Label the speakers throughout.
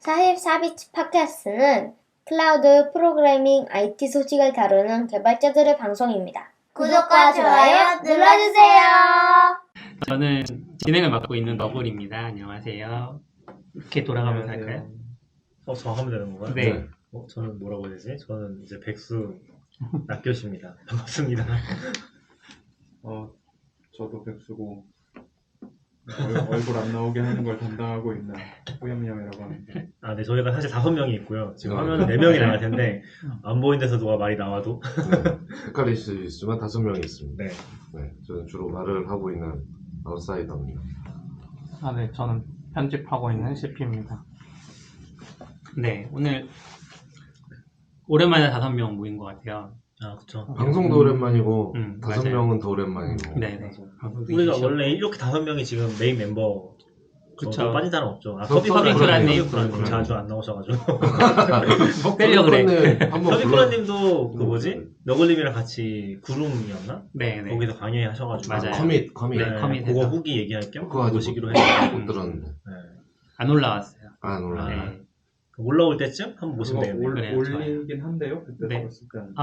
Speaker 1: 44비치 팟캐스트는 클라우드 프로그래밍 IT 소식을 다루는 개발자들의 방송입니다. 구독과 좋아요 눌러주세요.
Speaker 2: 저는 진행을 맡고 있는 너굴입니다. 안녕하세요. 이렇게 돌아가면서 할까요?
Speaker 3: 저 하면 되는 건가요?
Speaker 2: 네.
Speaker 3: 저는 뭐라고 해야 되지? 저는 이제 백수 낙교시입니다. 반갑습니다.
Speaker 4: 저도 백수고 얼굴 안 나오게 하는 걸 담당하고 있는 호염염이라고 합니다.
Speaker 3: 네, 저희가 사실 5명이 있고요. 지금 화면은 4명이 나갈 텐데 안 보이는 데서 누가 말이 나와도
Speaker 5: 헷갈릴 수 있지만 5명이 있습니다.
Speaker 3: 네.
Speaker 5: 네, 저는 주로 말을 하고 있는 아웃사이더입니다.
Speaker 6: 네, 저는 편집하고 있는 CP입니다.
Speaker 2: 네, 오늘 오랜만에 5명 모인 것 같아요.
Speaker 3: 그쵸.
Speaker 5: 방송도 오랜만이고
Speaker 2: 맞아요.
Speaker 5: 5명은 더 오랜만이고.
Speaker 2: 네네.
Speaker 3: 우리가 원래 이렇게 5명이 지금 메인 멤버
Speaker 2: 그쵸.
Speaker 3: 저도 빠진 사람 없죠.
Speaker 2: 서비쿠라님.
Speaker 3: 서비쿠라님 자주 안 나오셔가지고
Speaker 2: 꼭 빼려 그래.
Speaker 5: 한번
Speaker 3: 서비쿠라님도 그 뭐지? 너굴님이랑 같이 구름이었나?
Speaker 2: 네네.
Speaker 3: 거기서 강의하셔가지고
Speaker 2: 맞아요.
Speaker 5: 커밋.
Speaker 2: 네, 커밋
Speaker 3: 그거
Speaker 2: 해서.
Speaker 3: 후기 얘기할 겸
Speaker 5: 그거 아직
Speaker 3: 모시기로 해서
Speaker 5: 못 들었는데.
Speaker 3: 네.
Speaker 2: 안 올라왔어요.
Speaker 5: 올라.
Speaker 2: 네.
Speaker 3: 올라올 때쯤 한번 모시면
Speaker 4: 그거
Speaker 3: 되겠네요.
Speaker 2: 그래요,
Speaker 4: 올리긴 한데요. 그때
Speaker 2: 네.
Speaker 4: 들었을 때는.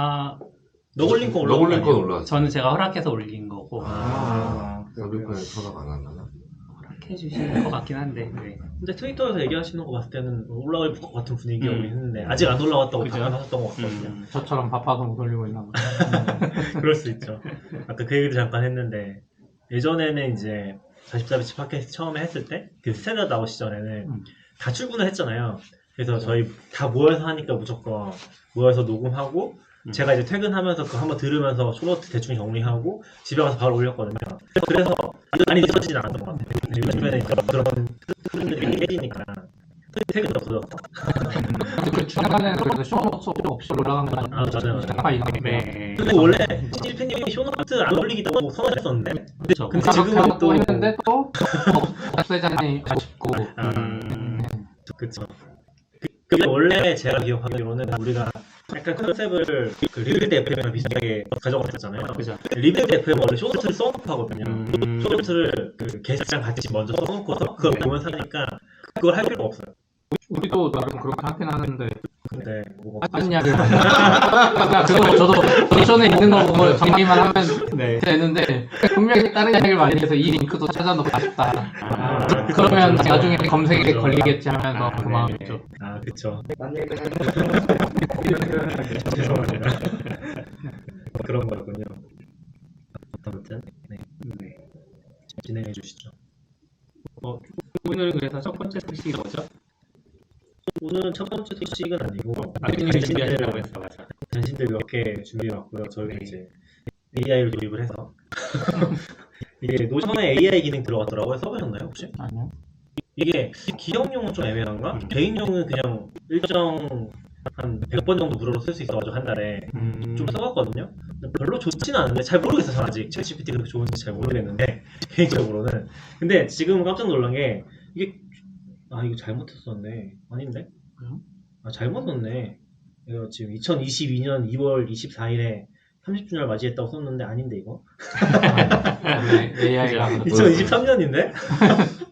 Speaker 3: 너굴링 거 올라온
Speaker 5: 러블링
Speaker 3: 거
Speaker 5: 건
Speaker 3: 아니에요?
Speaker 5: 올라왔어.
Speaker 2: 저는 제가 허락해서 올린 거고
Speaker 5: 서비스는 허락 안 하나?
Speaker 2: 허락해주신 것 같긴 한데. 네.
Speaker 3: 근데 트위터에서 얘기하시는 거 봤을 때는 올라올 것 같은 분위기가 오긴 했는데
Speaker 2: 음.
Speaker 3: 아직 안 올라왔다고
Speaker 2: 그죠?
Speaker 3: 답변하셨던 것 같거든요.
Speaker 6: 저처럼 바빠서 못 올리고 있나 보다.
Speaker 3: 그럴 수 있죠. 아까 그 얘기도 잠깐 했는데 예전에는 이제 44비치 팟캐스트 처음에 했을 때 그 스탠다드 아웃 시절에는 다 출근을 했잖아요. 그래서 저희 다 모여서 하니까 무조건 모여서 녹음하고 제가 이제 퇴근하면서 그거 한번 들으면서 쇼노트 대충 정리하고 집에 가서 바로 올렸거든요. 그래서 많이 늦어지진 않았던 것 같아요. 요즘에는 그런 흐름들이 깨지니까 퇴근도 늦었다.
Speaker 6: 그 중간에는 그래도 쇼노트 없이 올라간 거 아니에요?
Speaker 3: 맞아요.
Speaker 6: 잠깐 이상해.
Speaker 2: 네.
Speaker 3: 그리고 원래 CP님이 쇼노트 안 올리기다고 선언했었는데
Speaker 2: 그렇죠.
Speaker 3: 근데 지금은
Speaker 6: 그렇게
Speaker 3: 또
Speaker 6: 했는데 또 없애자니 아쉽고.
Speaker 3: 그쵸. 그게 원래 제가 기억하기로는 우리가 약간 컨셉을 그 리빌드 FM이랑 비슷하게 가져갔었잖아요.
Speaker 2: 그죠.
Speaker 3: 리빌드 FM 원래 쇼노트를 써놓고 하거든요. 쇼노트를 그 게시장 같이 먼저 써놓고서 그걸 보면서 하니까 그걸 할 필요가 없어요.
Speaker 6: 우리도 나름 그렇게 하긴 하는데
Speaker 3: 근데 뭐
Speaker 6: 하는 이야기를 그러니까 그거 저도 노션에 있는 거 보고 정리만 하면 되는데 분명히 다른 이야기를 많이 해서 이 링크도 찾아놓고 아쉽다. 그러면 나중에 검색에 걸리겠지 하면서 그 마음이죠.
Speaker 3: 그쵸.
Speaker 4: 딴 얘기
Speaker 3: 죄송합니다. 그런 거였군요. 아무튼 네. 진행해 주시죠.
Speaker 2: 오늘 그래서 첫 번째 소식이 뭐죠?
Speaker 3: 오늘은 첫 번째 소식은 아니고
Speaker 2: 나중에 준비하시라고 했어. 맞아.
Speaker 3: 변신들 몇 개 준비해왔고요. 저희가 이제 AI를 도입을 해서 이게 노션에 AI 기능 들어갔더라고요. 써보셨나요 혹시?
Speaker 6: 아니요.
Speaker 3: 이게 기업용은 좀 애매한가? 개인용은 그냥 일정 한 100번 정도 무료로 쓸 수 있어가지고 한 달에 좀 써봤거든요. 근데 별로 좋지는 않은데 잘 모르겠어요. 저는 아직 챗GPT 그렇게 좋은지 잘 모르겠는데 개인적으로는. 근데 지금 깜짝 놀란 게 이게 이거 잘못했었네. 아닌데? 잘못 썼네. 이거 지금 2022년 2월 24일에 30주년을 맞이했다고 썼는데 아닌데 이거?
Speaker 6: AI가
Speaker 3: 2023년인데?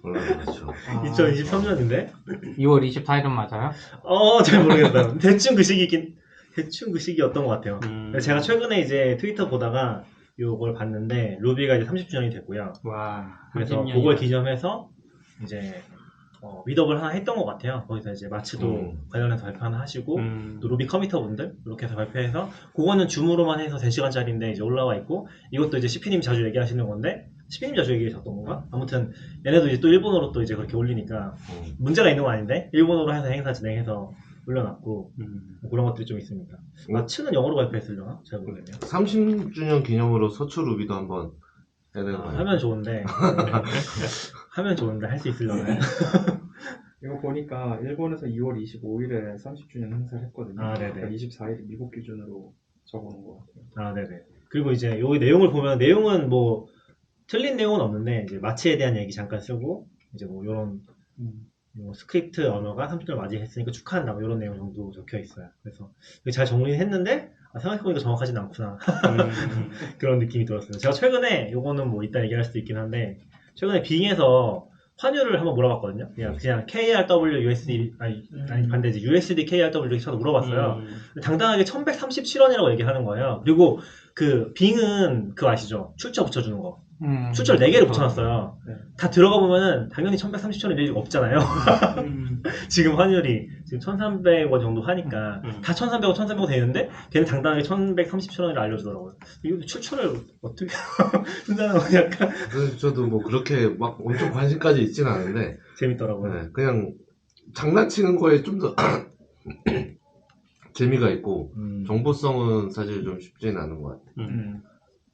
Speaker 5: 올라가죠.
Speaker 3: 2023년인데?
Speaker 6: 2월 24일은 맞아요?
Speaker 3: 잘 모르겠어요. 대충 그 시기였던 것 같아요. 제가 최근에 이제 트위터 보다가 요걸 봤는데 루비가 이제 30주년이 됐고요.
Speaker 2: 와.
Speaker 3: 그래서
Speaker 2: 30년이나.
Speaker 3: 그걸 기념해서 이제 미덕을 하나 했던 것 같아요. 거기서 이제 마츠도 관련해서 발표 하나 하시고 또 루비 커미터 분들 이렇게 해서 발표해서 그거는 줌으로만 해서 3시간짜리인데 이제 올라와 있고 이것도 이제 CP님 자주 얘기하시는 건데 CP님 자주 얘기하셨던 건가? 아무튼 얘네도 이제 또 일본어로 또 이제 그렇게 올리니까 문제가 있는 건 아닌데 일본어로 해서 행사 진행해서 올려놨고 그런 것들이 좀 있습니다. 마츠는 영어로 발표했으려나? 잘 모르겠네요.
Speaker 5: 30주년 기념으로 서초 루비도 한번 해야 되는 거예요.
Speaker 3: 하면 좋은데 할 수 있으려나?
Speaker 4: 이거 보니까 일본에서 2월 25일에 30주년 행사를 했거든요.
Speaker 3: 네네.
Speaker 4: 그러니까 24일 미국 기준으로 적어놓은 것 같아요.
Speaker 3: 네네. 그리고 이제 여기 내용을 보면 내용은 뭐 틀린 내용은 없는데 이제 마츠에 대한 얘기 잠깐 쓰고 이제 뭐 이런 스크립트 언어가 30주년을 맞이했으니까 축하한다 뭐 이런 내용 정도 적혀 있어요. 그래서 잘 정리했는데 생각해보니까 정확하진 않구나 그런 느낌이 들었어요. 제가 최근에 요거는 뭐 이따 얘기할 수도 있긴 한데 최근에 빙에서 환율을 한번 물어봤거든요. 그냥 KRW USD 아니 반대지 USD KRW 이렇게 쳐서 물어봤어요. 당당하게 1137원이라고 얘기하는 거예요. 그리고 그 빙은 그거 아시죠? 출처 붙여주는 거. 출처를 4개를 붙여놨어요.
Speaker 4: 네.
Speaker 3: 다 들어가 보면은 당연히 1137원이 일 없잖아요. 지금 환율이 지금 1300원 정도 하니까 다 1300원, 1300원 되는데 걔는 당당하게 1137원을 알려주더라고요. 이거 출처를 어떻게 쓴다는 건 약간
Speaker 5: 그래서 저도 뭐 그렇게 막 엄청 관심까지 있지는 않은데
Speaker 3: 재밌더라고요.
Speaker 5: 네, 그냥 장난치는 거에 좀 더 재미가 있고 정보성은 사실 좀 쉽지는 않은 것 같아요.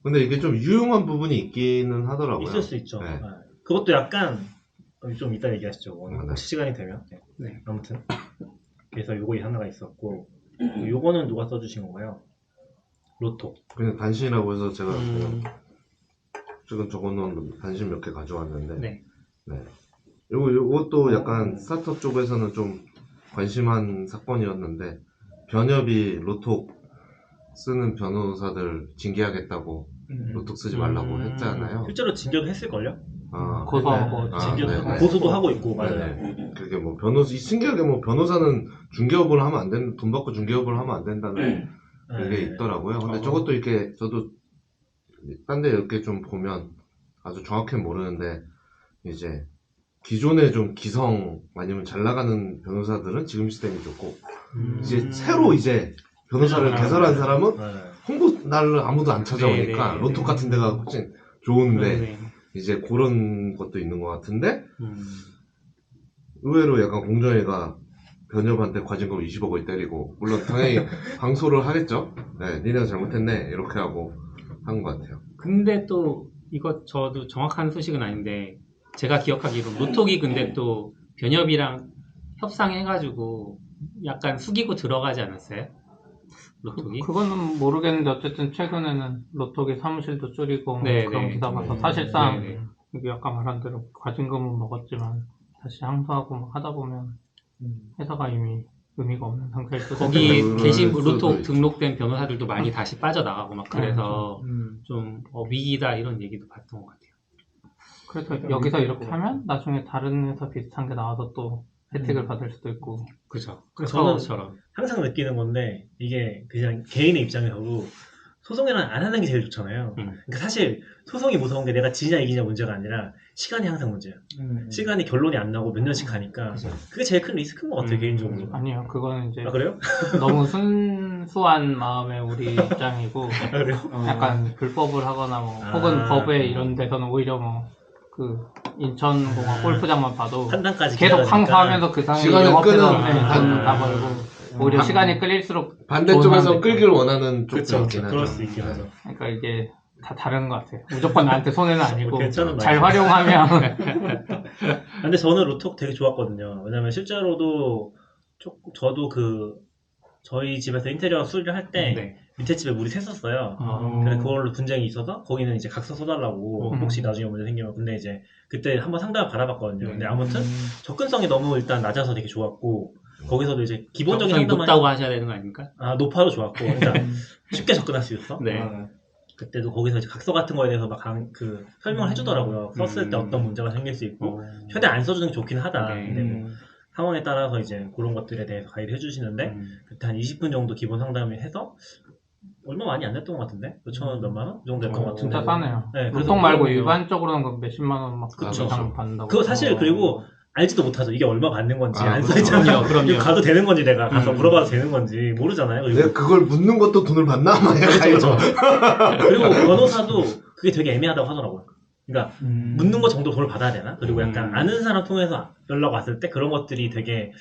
Speaker 5: 근데 이게 좀 유용한 부분이 있기는 하더라고요.
Speaker 3: 있을 수 있죠.
Speaker 5: 네.
Speaker 3: 네. 그것도 약간 좀 이따 얘기하시죠.
Speaker 5: 네.
Speaker 3: 혹시 시간이 되면.
Speaker 2: 네.
Speaker 3: 아무튼 그래서 요거 하나가 있었고 요거는 누가 써주신 건가요? 로또.
Speaker 5: 그냥 단신이라고 해서 제가 그냥 지금 적어놓은 단신 몇 개 가져왔는데
Speaker 2: 네.
Speaker 5: 요것도 약간 스타트업 쪽에서는 좀 관심한 사건이었는데 변협이 로톡 쓰는 변호사들 징계하겠다고 로톡 쓰지 말라고 했잖아요.
Speaker 3: 실제로 징계했을걸요?
Speaker 6: 고소하고
Speaker 5: 네.
Speaker 3: 고소도 하고 있고 맞아요.
Speaker 5: 네. 그게 뭐 신기하게 뭐 변호사는 중개업을 하면 안 된다, 돈 받고 중개업을 하면 안 된다는 그게 있더라고요. 근데 저것도 이렇게 저도 딴 데 이렇게 좀 보면 아주 정확히는 모르는데 이제 기존에 좀 기성 아니면 잘 나가는 변호사들은 지금 시스템이 좋고 이제 새로 이제 변호사를 개설한 사람은 홍보 날을 아무도 안 찾아오니까
Speaker 2: 네.
Speaker 5: 로톡 같은 데가 훨씬 좋은데
Speaker 2: 네.
Speaker 5: 이제 그런 것도 있는 것 같은데 의외로 약간 공정위가 변협한테 과징금 20억을 때리고 물론 당연히 항소를 하겠죠. 네, 니네가 잘못했네 이렇게 하고 한 것 같아요.
Speaker 2: 근데 또 이거 저도 정확한 소식은 아닌데 제가 기억하기로 로톡이 근데 또 변협이랑 협상해가지고 약간 숙이고 들어가지 않았어요? 로톡이?
Speaker 6: 그거는 모르겠는데 어쨌든 최근에는 로톡이 사무실도 줄이고 뭐
Speaker 2: 네,
Speaker 6: 그런
Speaker 2: 네.
Speaker 6: 기사 봐서 사실상
Speaker 2: 네.
Speaker 6: 이게 아까 말한 대로 과징금은 먹었지만 다시 항소하고 막 하다 보면 회사가 이미 의미가 없는 상태일 수도
Speaker 2: 거기
Speaker 6: 있고.
Speaker 2: 계신
Speaker 5: 수도
Speaker 2: 로톡
Speaker 5: 있죠.
Speaker 2: 등록된 변호사들도 많이 다시 빠져나가고 막 그래서 좀 위기다 이런 얘기도 봤던 것 같아요.
Speaker 6: 그래서 여기서 이렇게 하면 나중에 다른 회사 비슷한 게 나와서 또 혜택을 받을 수도 있고.
Speaker 2: 그죠.
Speaker 3: 저는
Speaker 2: 저처럼.
Speaker 3: 항상 느끼는 건데 이게 그냥 개인의 입장에서도 소송이랑 안 하는 게 제일 좋잖아요. 그러니까 사실 소송이 무서운 게 내가 지냐 이기냐 문제가 아니라 시간이 항상 문제야. 시간이 결론이 안 나고 몇 년씩 가니까 그게 제일 큰 리스크인 것 같아요 개인적으로.
Speaker 6: 아니요, 그거는 이제
Speaker 3: 아 그래요?
Speaker 6: 너무 순수한 마음의 우리 입장이고
Speaker 3: 아 그래요?
Speaker 6: 약간 불법을 하거나 뭐 혹은 법에 이런 데서는 오히려 뭐 그 인천공항 골프장만 봐도
Speaker 3: 판단까지
Speaker 6: 계속
Speaker 3: 기다려야 되니까.
Speaker 6: 항소하면서 그 사람이
Speaker 5: 시간을
Speaker 6: 영업해서
Speaker 5: 끄는
Speaker 6: 다 벌고 오히려 시간이 끌릴수록
Speaker 5: 반대쪽에서
Speaker 6: 좋은
Speaker 5: 끌길 원하는 쪽도
Speaker 3: 그쵸,
Speaker 5: 있긴 하죠.
Speaker 3: 그럴 수 있긴 하죠.
Speaker 6: 그러니까 이게 다 다른 것 같아요. 무조건 나한테 손해는 아니고
Speaker 3: 괜찮은
Speaker 6: 잘
Speaker 3: 말이죠.
Speaker 6: 활용하면
Speaker 3: 근데 저는 로톡 되게 좋았거든요. 왜냐면 실제로도 저도 저희 집에서 인테리어 수리를 할 때
Speaker 2: 네.
Speaker 3: 밑에 집에 물이 샜었어요. 그래서 그걸로 분쟁이 있어서 거기는 이제 각서 써달라고 혹시 나중에 문제 생기면. 근데 이제 그때 한번 상담을 받아봤거든요. 근데 아무튼 접근성이 너무 일단 낮아서 되게 좋았고 거기서도 이제 기본적인
Speaker 2: 적성이
Speaker 3: 상담만
Speaker 2: 높다고 하셔야 되는 거 아닙니까?
Speaker 3: 높아도 좋았고 그러니까 쉽게 접근할 수 있어.
Speaker 2: 네.
Speaker 3: 그때도 거기서 이제 각서 같은 거에 대해서 막 설명을 해주더라고요. 썼을 때 어떤 문제가 생길 수 있고 최대한 안 써주는 게 좋긴 하다.
Speaker 2: 네.
Speaker 3: 근데 뭐 상황에 따라서 이제 그런 것들에 대해서 가이드 해주시는데 그때 한 20분 정도 기본 상담을 해서 얼마 많이 안 냈던 것 같은데? 몇천 원, 몇만 원? 그 정도 냈던 것 같은데.
Speaker 6: 진짜 싸네요.
Speaker 3: 네, 그래서
Speaker 6: 보통 말고
Speaker 3: 그거는
Speaker 6: 일반적으로는 그 몇십만 원 막
Speaker 3: 그쵸.
Speaker 6: 이상 받는다고.
Speaker 3: 그거 사실 그리고 알지도 못하죠. 이게 얼마 받는 건지 안
Speaker 5: 그렇죠.
Speaker 3: 써있잖아요.
Speaker 2: 그럼요.
Speaker 3: 이거 가도 되는 건지 내가 가서 물어봐도 되는 건지 모르잖아요. 그리고,
Speaker 5: 내가 그걸 묻는 것도 돈을 받나? 막
Speaker 3: 그렇죠. 그리고 변호사도 그게 되게 애매하다고 하더라고요. 그러니까 묻는 거 정도 돈을 받아야 되나? 그리고 약간 아는 사람 통해서 연락 왔을 때 그런 것들이 되게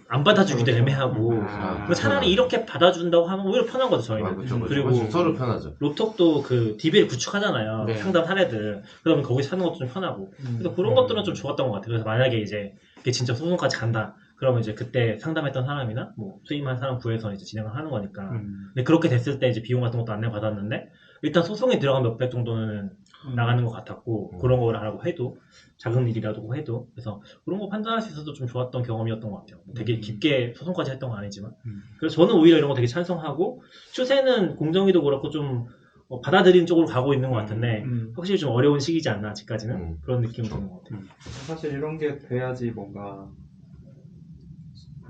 Speaker 3: 안 받아주기도 애매하고 그리고 차라리 이렇게 받아준다고 하면 오히려 편한 거죠 저희는.
Speaker 5: 그렇죠.
Speaker 3: 그리고
Speaker 5: 훨씬 서로 편하죠.
Speaker 3: 로톡도 그 DB를 구축하잖아요.
Speaker 2: 네.
Speaker 3: 상담 사례들. 그러면 거기 찾는 것도 좀 편하고. 그래서 그런 것들은 좀 좋았던 것 같아요. 그래서 만약에 이제 이게 진짜 소송까지 간다. 그러면 이제 그때 상담했던 사람이나 뭐 수임한 사람 구해서 이제 진행을 하는 거니까. 근데 그렇게 됐을 때 이제 비용 같은 것도 안내 받았는데 일단 소송에 들어간 몇백 정도는 나가는 것 같았고 그런 걸 하라고 해도 작은 일이라도 해도 그래서 그런 거 판단할 수 있어서 좀 좋았던 경험이었던 것 같아요. 되게 깊게 소송까지 했던 건 아니지만 그래서 저는 오히려 이런 거 되게 찬성하고 추세는 공정위도 그렇고 좀 받아들이는 쪽으로 가고 있는 것 같은데
Speaker 4: 음.
Speaker 3: 확실히 좀 어려운 시기지 않나 아직까지는 그런 느낌이
Speaker 5: 그렇죠.
Speaker 3: 드는 것 같아요.
Speaker 4: 사실 이런 게 돼야지 뭔가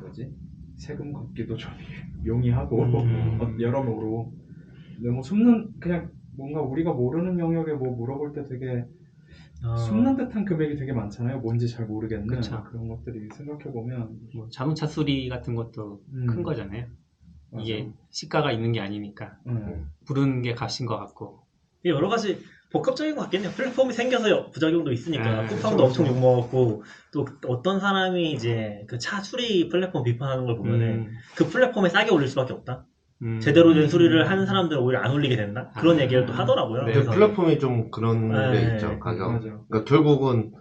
Speaker 4: 뭐지 세금 걷기도 좀 용이하고 여러모로 너무 숨는 그냥 뭔가 우리가 모르는 영역에 뭐 물어볼 때 되게 숨는 듯한 금액이 되게 많잖아요. 뭔지 잘 모르겠는
Speaker 2: 그쵸.
Speaker 4: 그런 것들이 생각해 보면
Speaker 2: 뭐 자동차 수리 같은 것도 큰 거잖아요. 이게 시가가 있는 게 아니니까 부르는 게 값인 것 같고.
Speaker 3: 여러 가지 복합적인 것 같겠네요. 플랫폼이 생겨서 부작용도 있으니까 쿠팡도
Speaker 4: 그렇죠.
Speaker 3: 엄청 욕먹었고 또 어떤 사람이 이제 그 차 수리 플랫폼 비판하는 걸 보면은 그 플랫폼에 싸게 올릴 수밖에 없다. 제대로 된 수리를 하는 사람들은 오히려 안 올리게 된다. 그런 얘기를 또 하더라고요.
Speaker 5: 근데
Speaker 3: 그래서
Speaker 5: 플랫폼이 좀 그런 게
Speaker 3: 네.
Speaker 5: 있죠. 가격.
Speaker 4: 맞아.
Speaker 5: 그러니까 결국은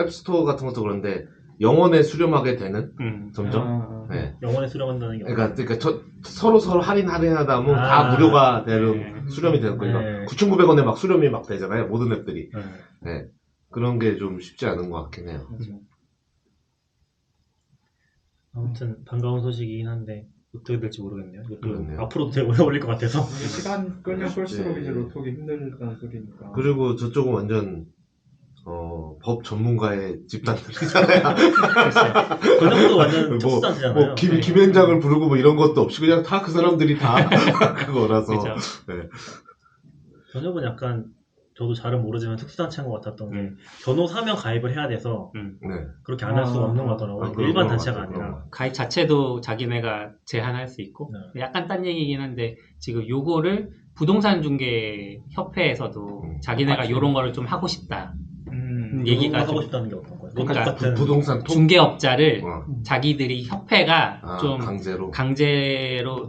Speaker 5: 앱스토어 같은 것도 그런데 영원에 수렴하게 되는 점점. 네.
Speaker 3: 영원에 수령한다는 게
Speaker 5: 그러니까 서로 할인하다 보면 다 무료가 되는 수렴이 되는 거예요.
Speaker 3: 네.
Speaker 5: 9,900원에 막 수렴이 막 되잖아요. 모든 앱들이.
Speaker 3: 네.
Speaker 5: 네. 그런 게 좀 쉽지 않은 것 같긴 해요.
Speaker 3: 아무튼 반가운 소식이긴 한데 어떻게 될지 모르겠네요. 이것도
Speaker 5: 그렇네요.
Speaker 3: 앞으로도 되게 오래 걸릴 것 같아서.
Speaker 4: 시간 끌면 끌수록
Speaker 5: 네.
Speaker 4: 이제 로톡이 힘들다는 소리니까.
Speaker 5: 그리고 저쪽은 완전 법 전문가의 집단들이잖아요.
Speaker 3: 번역도 완전 특수단체잖아요.
Speaker 5: 뭐 김현장을 부르고 뭐 이런 것도 없이 그냥 다 그 사람들이 다 그거라서.
Speaker 2: 그렇죠.
Speaker 5: 네.
Speaker 3: 번역은 약간 저도 잘은 모르지만 특수단체인 것 같았던 게 변호사면 가입을 해야 돼서
Speaker 5: 네.
Speaker 3: 그렇게 안 할 수가 없는 것 같더라고요. 일반 단체가 아니라.
Speaker 2: 가입 자체도 자기네가 제한할 수 있고 약간 딴 얘기긴 한데 지금 요거를 부동산 중개 협회에서도 자기네가 요런 거를 좀 하고 싶다. 얘기가
Speaker 3: 하고
Speaker 2: 좀
Speaker 3: 싶다는 게 어떤 거예요?
Speaker 2: 그러니까
Speaker 3: 똑같은
Speaker 5: 부동산
Speaker 2: 중개업자를 자기들이 협회가 좀
Speaker 5: 강제로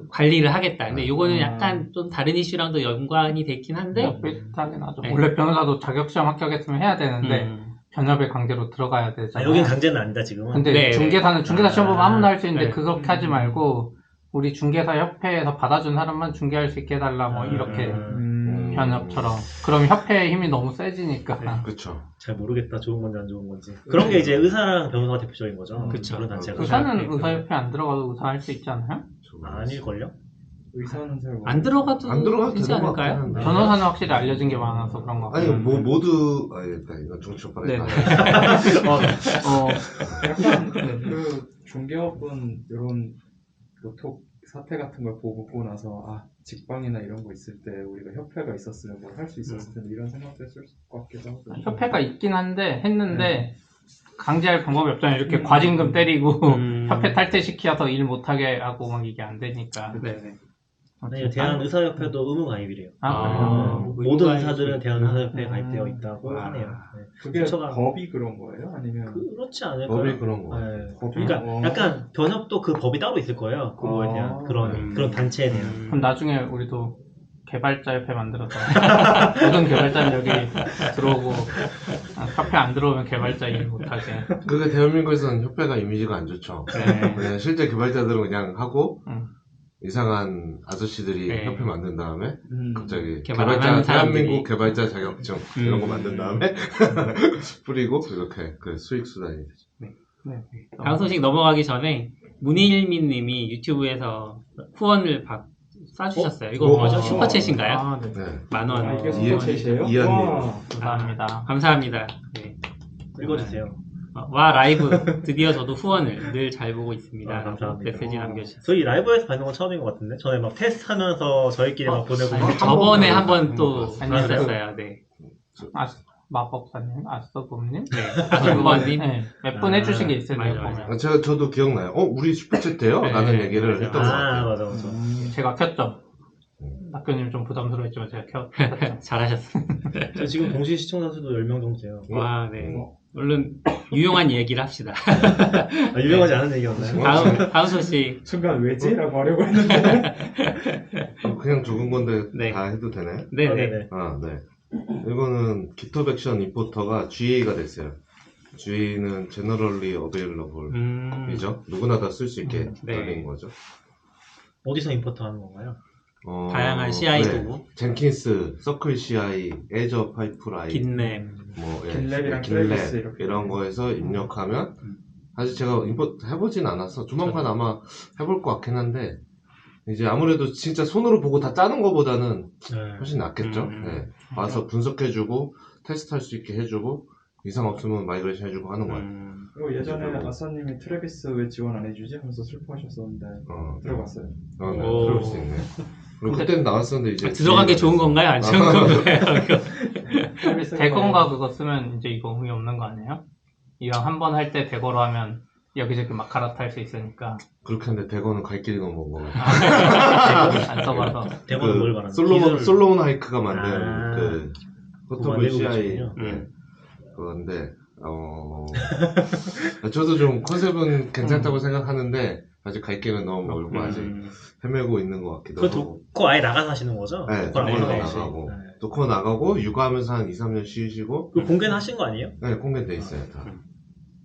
Speaker 2: 관리를 하겠다. 근데 요거는 약간 좀 다른 이슈랑도 연관이 돼 있긴 한데
Speaker 6: 비슷하긴 하죠.
Speaker 2: 네.
Speaker 6: 원래 변호사도 자격시험 합격했으면 해야 되는데 변협에 강제로 들어가야 되잖아요.
Speaker 3: 여긴 강제는 아니다 지금은.
Speaker 6: 근데
Speaker 2: 네,
Speaker 6: 중개사 시험 보면 아무나 할 수 있는데
Speaker 2: 네.
Speaker 6: 그렇게 하지 말고 우리 중개사 협회에서 받아준 사람만 중개할 수 있게 해달라 뭐 이렇게 변협처럼. 그럼 협회의 힘이 너무 세지니까.
Speaker 5: 그렇죠.
Speaker 3: 잘 모르겠다. 좋은 건지 안 좋은 건지. 그런 게 이제 의사랑 변호사가 대표적인 거죠.
Speaker 2: 그쵸.
Speaker 3: 그런 단체가.
Speaker 6: 의사는 의사협회 안 들어가도 의사 할 수 있지 않아요?
Speaker 3: 아닐걸요?
Speaker 4: 의사는 잘
Speaker 2: 안 들어가도 되지
Speaker 5: 되는 것
Speaker 2: 않을까요?
Speaker 5: 같긴 한데.
Speaker 6: 변호사는 확실히 알려진 게 많아서 그런 거
Speaker 5: 아니
Speaker 6: 같아요.
Speaker 5: 뭐 모두 이건 정치적
Speaker 2: 네.
Speaker 4: 약간 그 중개업은 이런 로톡 사태 같은 걸 보고 나서 직방이나 이런 거 있을 때 우리가 협회가 있었으면 뭘 할 수 있었을 텐데 이런 생각도 했을 것 같기도 하고.
Speaker 6: 협회가 있긴 한데 했는데 강제할 방법이 없잖아요. 이렇게 과징금 때리고 협회 탈퇴시켜서 일 못하게 하고 막 이게 안 되니까.
Speaker 2: 네네.
Speaker 3: 아니, 대한의사협회도 의무 가입이래요.
Speaker 6: 그래요?
Speaker 3: 모든 의사들은 대한의사협회에 가입되어 있다고 하네요. 네.
Speaker 4: 그게
Speaker 3: 부처가-
Speaker 4: 법이 그런 거예요? 아니면
Speaker 3: 그렇지 않을까요?
Speaker 5: 법이 그런 거.
Speaker 3: 네.
Speaker 4: 법이?
Speaker 3: 그러니까 약간 변협도 그 법이 따로 있을 거예요. 그거에 대한 그런 단체에 대한.
Speaker 6: 그럼 나중에 우리도 개발자 협회 만들어서 모든 개발자는 여기 들어오고 협회 안 들어오면 개발자 일 못하게.
Speaker 5: 그게 대한민국에서는 협회가 이미지가 안 좋죠.
Speaker 6: 네.
Speaker 5: 그냥 실제 개발자들은 그냥 하고 이상한 아저씨들이
Speaker 2: 네.
Speaker 5: 협회 만든 다음에 갑자기
Speaker 2: 개발 안 하는 사람들이.
Speaker 5: 대한민국 개발자 자격증 이런 거 만든 다음에 뿌리고 이렇게 그 수익 수단이 되죠.
Speaker 2: 다음 소식 넘어가기 전에 문일민 님이 유튜브에서 후원을 쏴주셨어요. 이거 뭐죠? 슈퍼챗인가요?
Speaker 6: 아, 네.
Speaker 5: 네.
Speaker 2: 만원.
Speaker 4: 이게 슈퍼챗이에요?
Speaker 5: 이한님.
Speaker 4: 와.
Speaker 6: 감사합니다.
Speaker 2: 감사합니다. 네.
Speaker 3: 읽어주세요.
Speaker 2: 와 라이브 드디어 저도 후원을 늘 잘 보고 있습니다.
Speaker 3: 감사합니다.
Speaker 2: 메시지 남겨주셨어요.
Speaker 3: 저희 라이브에서 받는 건 처음인 것 같은데 전에 막 테스트하면서 저희끼리 막 보내고
Speaker 2: 저번에 한번 또
Speaker 6: 아니요.
Speaker 2: 했었어요. 네.
Speaker 6: 마법사님, 아스터봄님,
Speaker 2: 아스터봄님.
Speaker 6: 네, 몇 분 해주신 게 있어요.
Speaker 2: 맞아,
Speaker 6: 내가
Speaker 2: 맞아.
Speaker 6: 보면.
Speaker 5: 저도 기억나요. 우리 슈퍼챗 돼요?
Speaker 2: 네,
Speaker 5: 라는 얘기를
Speaker 2: 맞아.
Speaker 5: 했던 것 같아요.
Speaker 3: 맞아.
Speaker 6: 제가 켰죠. 낙교님 좀 부담스러웠지만 제가 켰죠.
Speaker 2: 잘하셨어요.
Speaker 3: 저 지금 동시 시청자 수도 10명 정도 돼요.
Speaker 2: 와, 네. 얼른 유용한 얘기를 합시다.
Speaker 3: 유명하지 않은 얘기였나요?
Speaker 2: 다음 소식.
Speaker 4: 순간 왜지? 라고 하려고 했는데
Speaker 5: 그냥 적은 건데
Speaker 2: 네.
Speaker 5: 다 해도 되나요?
Speaker 2: 네네.
Speaker 3: 네네.
Speaker 5: 네. 이거는 깃허브 액션 임포터가 GA가 됐어요. GA는 Generally Available이죠. 누구나 다 쓸 수 있게
Speaker 2: 네.
Speaker 5: 달린 거죠.
Speaker 3: 어디서 임포트 하는 건가요?
Speaker 2: 다양한 CI 도구.
Speaker 5: 젠킨스, 서클 CI, 애저 파이프라인,
Speaker 2: 긴랩.
Speaker 5: 뭐
Speaker 4: 긴랩이랑 클래비스 이렇게.
Speaker 5: 이런 거에서 입력하면 사실 제가 임포트 해보진 않았어. 조만간 아마 해볼 것 같긴 한데 이제 아무래도 진짜 손으로 보고 다 짜는 것보다는
Speaker 3: 네.
Speaker 5: 훨씬 낫겠죠. 네. 와서 분석해주고 테스트할 수 있게 해주고 이상 없으면 마이그레이션 해주고 하는 거예요.
Speaker 4: 그리고 예전에 아싸님이 트래비스 왜 지원 안 해주지? 하면서 슬퍼하셨었는데 들어갔어요.
Speaker 5: 네,
Speaker 2: 오.
Speaker 5: 그럴 수 있네. 그리고 그때는 나왔었는데 이제
Speaker 2: 들어간 게 좋은 건가요? 안 좋은 건가요?
Speaker 6: 대건가 그거 쓰면 이제 이거 의미 없는 거 아니에요? 이왕 한 번 할 때 대거로 하면 여기저기 막 갈아탈 수 있으니까.
Speaker 5: 그렇게 하는데 대거는 갈 길이 너무 먼 거 같아요.
Speaker 6: 안 써봐서.
Speaker 3: 대본은 뭘 말하는
Speaker 5: 솔로몬 하이크가 만든
Speaker 3: 아.
Speaker 5: 그
Speaker 3: 그거
Speaker 5: 포터블
Speaker 3: 만들고
Speaker 5: CI
Speaker 3: 계시군요.
Speaker 5: 그건데 저도 좀 컨셉은 괜찮다고 생각하는데 아직 갈 길은 너무 멀고 아직 헤매고 있는 것 같기도
Speaker 3: 그
Speaker 5: 하고.
Speaker 3: 도코 아예 나가서 하시는 거죠?
Speaker 5: 네,
Speaker 3: 도코 안
Speaker 5: 도코는
Speaker 3: 해도
Speaker 5: 나가고
Speaker 3: 네.
Speaker 5: 도코 나가고 육아하면서 한 2, 3년 쉬시고.
Speaker 3: 그 공개는 하신 거 아니에요?
Speaker 5: 네, 공개돼 있어요. 다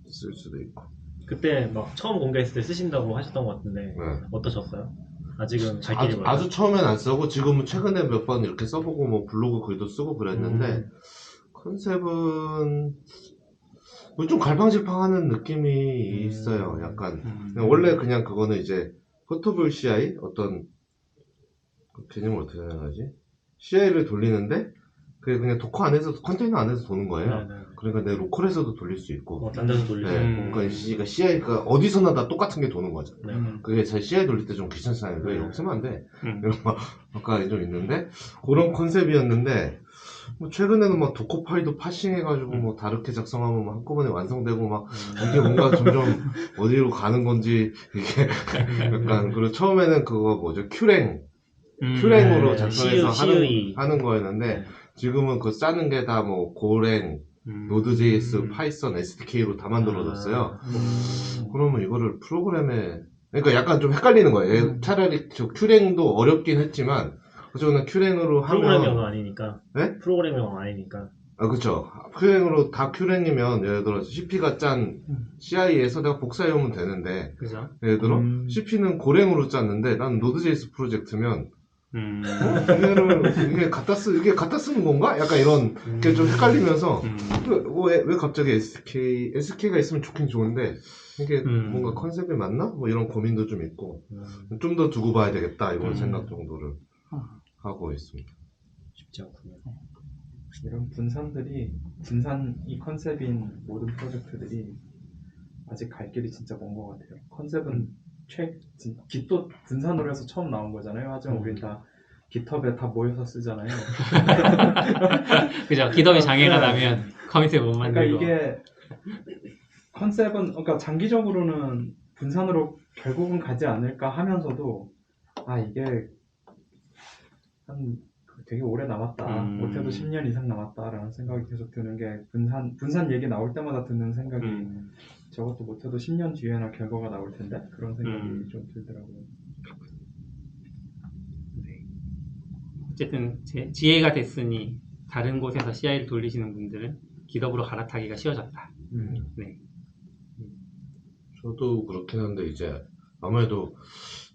Speaker 5: 쓸 수도 있고.
Speaker 3: 그때 막 처음 공개했을 때 쓰신다고 하셨던 것 같은데
Speaker 5: 네.
Speaker 3: 어떠셨어요? 아직은 갈 길이 멀어요?
Speaker 5: 아주 처음엔 안 쓰고 지금은 최근에 몇 번 이렇게 써보고 뭐 블로그 글도 쓰고 그랬는데 컨셉은 뭐 좀 갈팡질팡하는 느낌이 있어요. 약간 원래 그냥 그거는 이제 포터블 CI 어떤 개념을 어떻게 생각하지? CI를 돌리는데 그게 그냥 도커 안에서 컨테이너 안에서 도는 거예요.
Speaker 3: 네, 네.
Speaker 5: 그러니까 내 로컬에서도 돌릴 수 있고.
Speaker 3: 딴 데서 돌릴 수
Speaker 5: 네,
Speaker 3: 있고.
Speaker 5: 그러니까 CI가 어디서나 다 똑같은 게 도는 거죠.
Speaker 3: 네.
Speaker 5: 그게 제 CI 돌릴 때 좀 귀찮잖아요. 왜 이렇게 쓰면 안 돼? 이런 거 아까 좀 있는데 그런 컨셉이었는데 뭐 최근에는 막 도커 파일도 파싱해가지고 뭐 다르게 작성하면 막 한꺼번에 완성되고 막 이게 뭔가 점점 어디로 가는 건지 이게 약간 그리고 처음에는 그거 뭐죠 큐랭으로
Speaker 3: 네,
Speaker 5: 작성해서
Speaker 3: CUE.
Speaker 5: 하는 거였는데 지금은 그 짜는 게 다 뭐 고랭 노드.js, 파이썬, SDK로 다 만들어졌어요. 그러면 이거를 프로그램에 그러니까 약간 좀 헷갈리는 거예요. 차라리 저 큐랭도 어렵긴 했지만 어쨌거나 큐랭으로
Speaker 3: 프로그램
Speaker 5: 하면
Speaker 3: 영어 아니니까.
Speaker 5: 네?
Speaker 3: 프로그램 영어 아니니까.
Speaker 5: 아 그쵸. 큐랭으로 다 큐랭이면 예를 들어 CP가 짠 CI에서 내가 복사해오면 되는데
Speaker 2: 그죠?
Speaker 5: 예를 들어 CP는 고랭으로 짰는데 난 노드.js 프로젝트면 이게 갖다 쓰는 건가? 약간 이런 게 좀 헷갈리면서 왜 갑자기 SK가 있으면 좋긴 좋은데 이게 뭔가 컨셉이 맞나? 뭐 이런 고민도 좀 있고 좀 더 두고 봐야 되겠다 이런 생각 정도를 하고 있습니다.
Speaker 3: 쉽지 않군요.
Speaker 4: 이런 분산이 컨셉인 모든 프로젝트들이 아직 갈 길이 진짜 먼 것 같아요. 컨셉은 깃도 분산으로 해서 처음 나온 거잖아요. 하지만 우린 다 깃허브에 다 모여서 쓰잖아요.
Speaker 2: 그죠? 기덥이 장애가 나면 커밋을 못
Speaker 4: 그러니까
Speaker 2: 만들고.
Speaker 4: 이게 컨셉은 그러니까 장기적으로는 분산으로 결국은 가지 않을까 하면서도 이게 한 되게 오래 남았다. 못해도 10년 이상 남았다라는 생각이 계속 드는 게 분산 얘기 나올 때마다 드는 생각이 저것도 못해도 10년 뒤에나 결과가 나올 텐데 그런 생각이 좀 들더라고요.
Speaker 2: 어쨌든 지혜가 됐으니 다른 곳에서 CI를 돌리시는 분들은 기덥으로 갈아타기가 쉬워졌다. 네.
Speaker 5: 저도 그렇긴 한데 이제 아무래도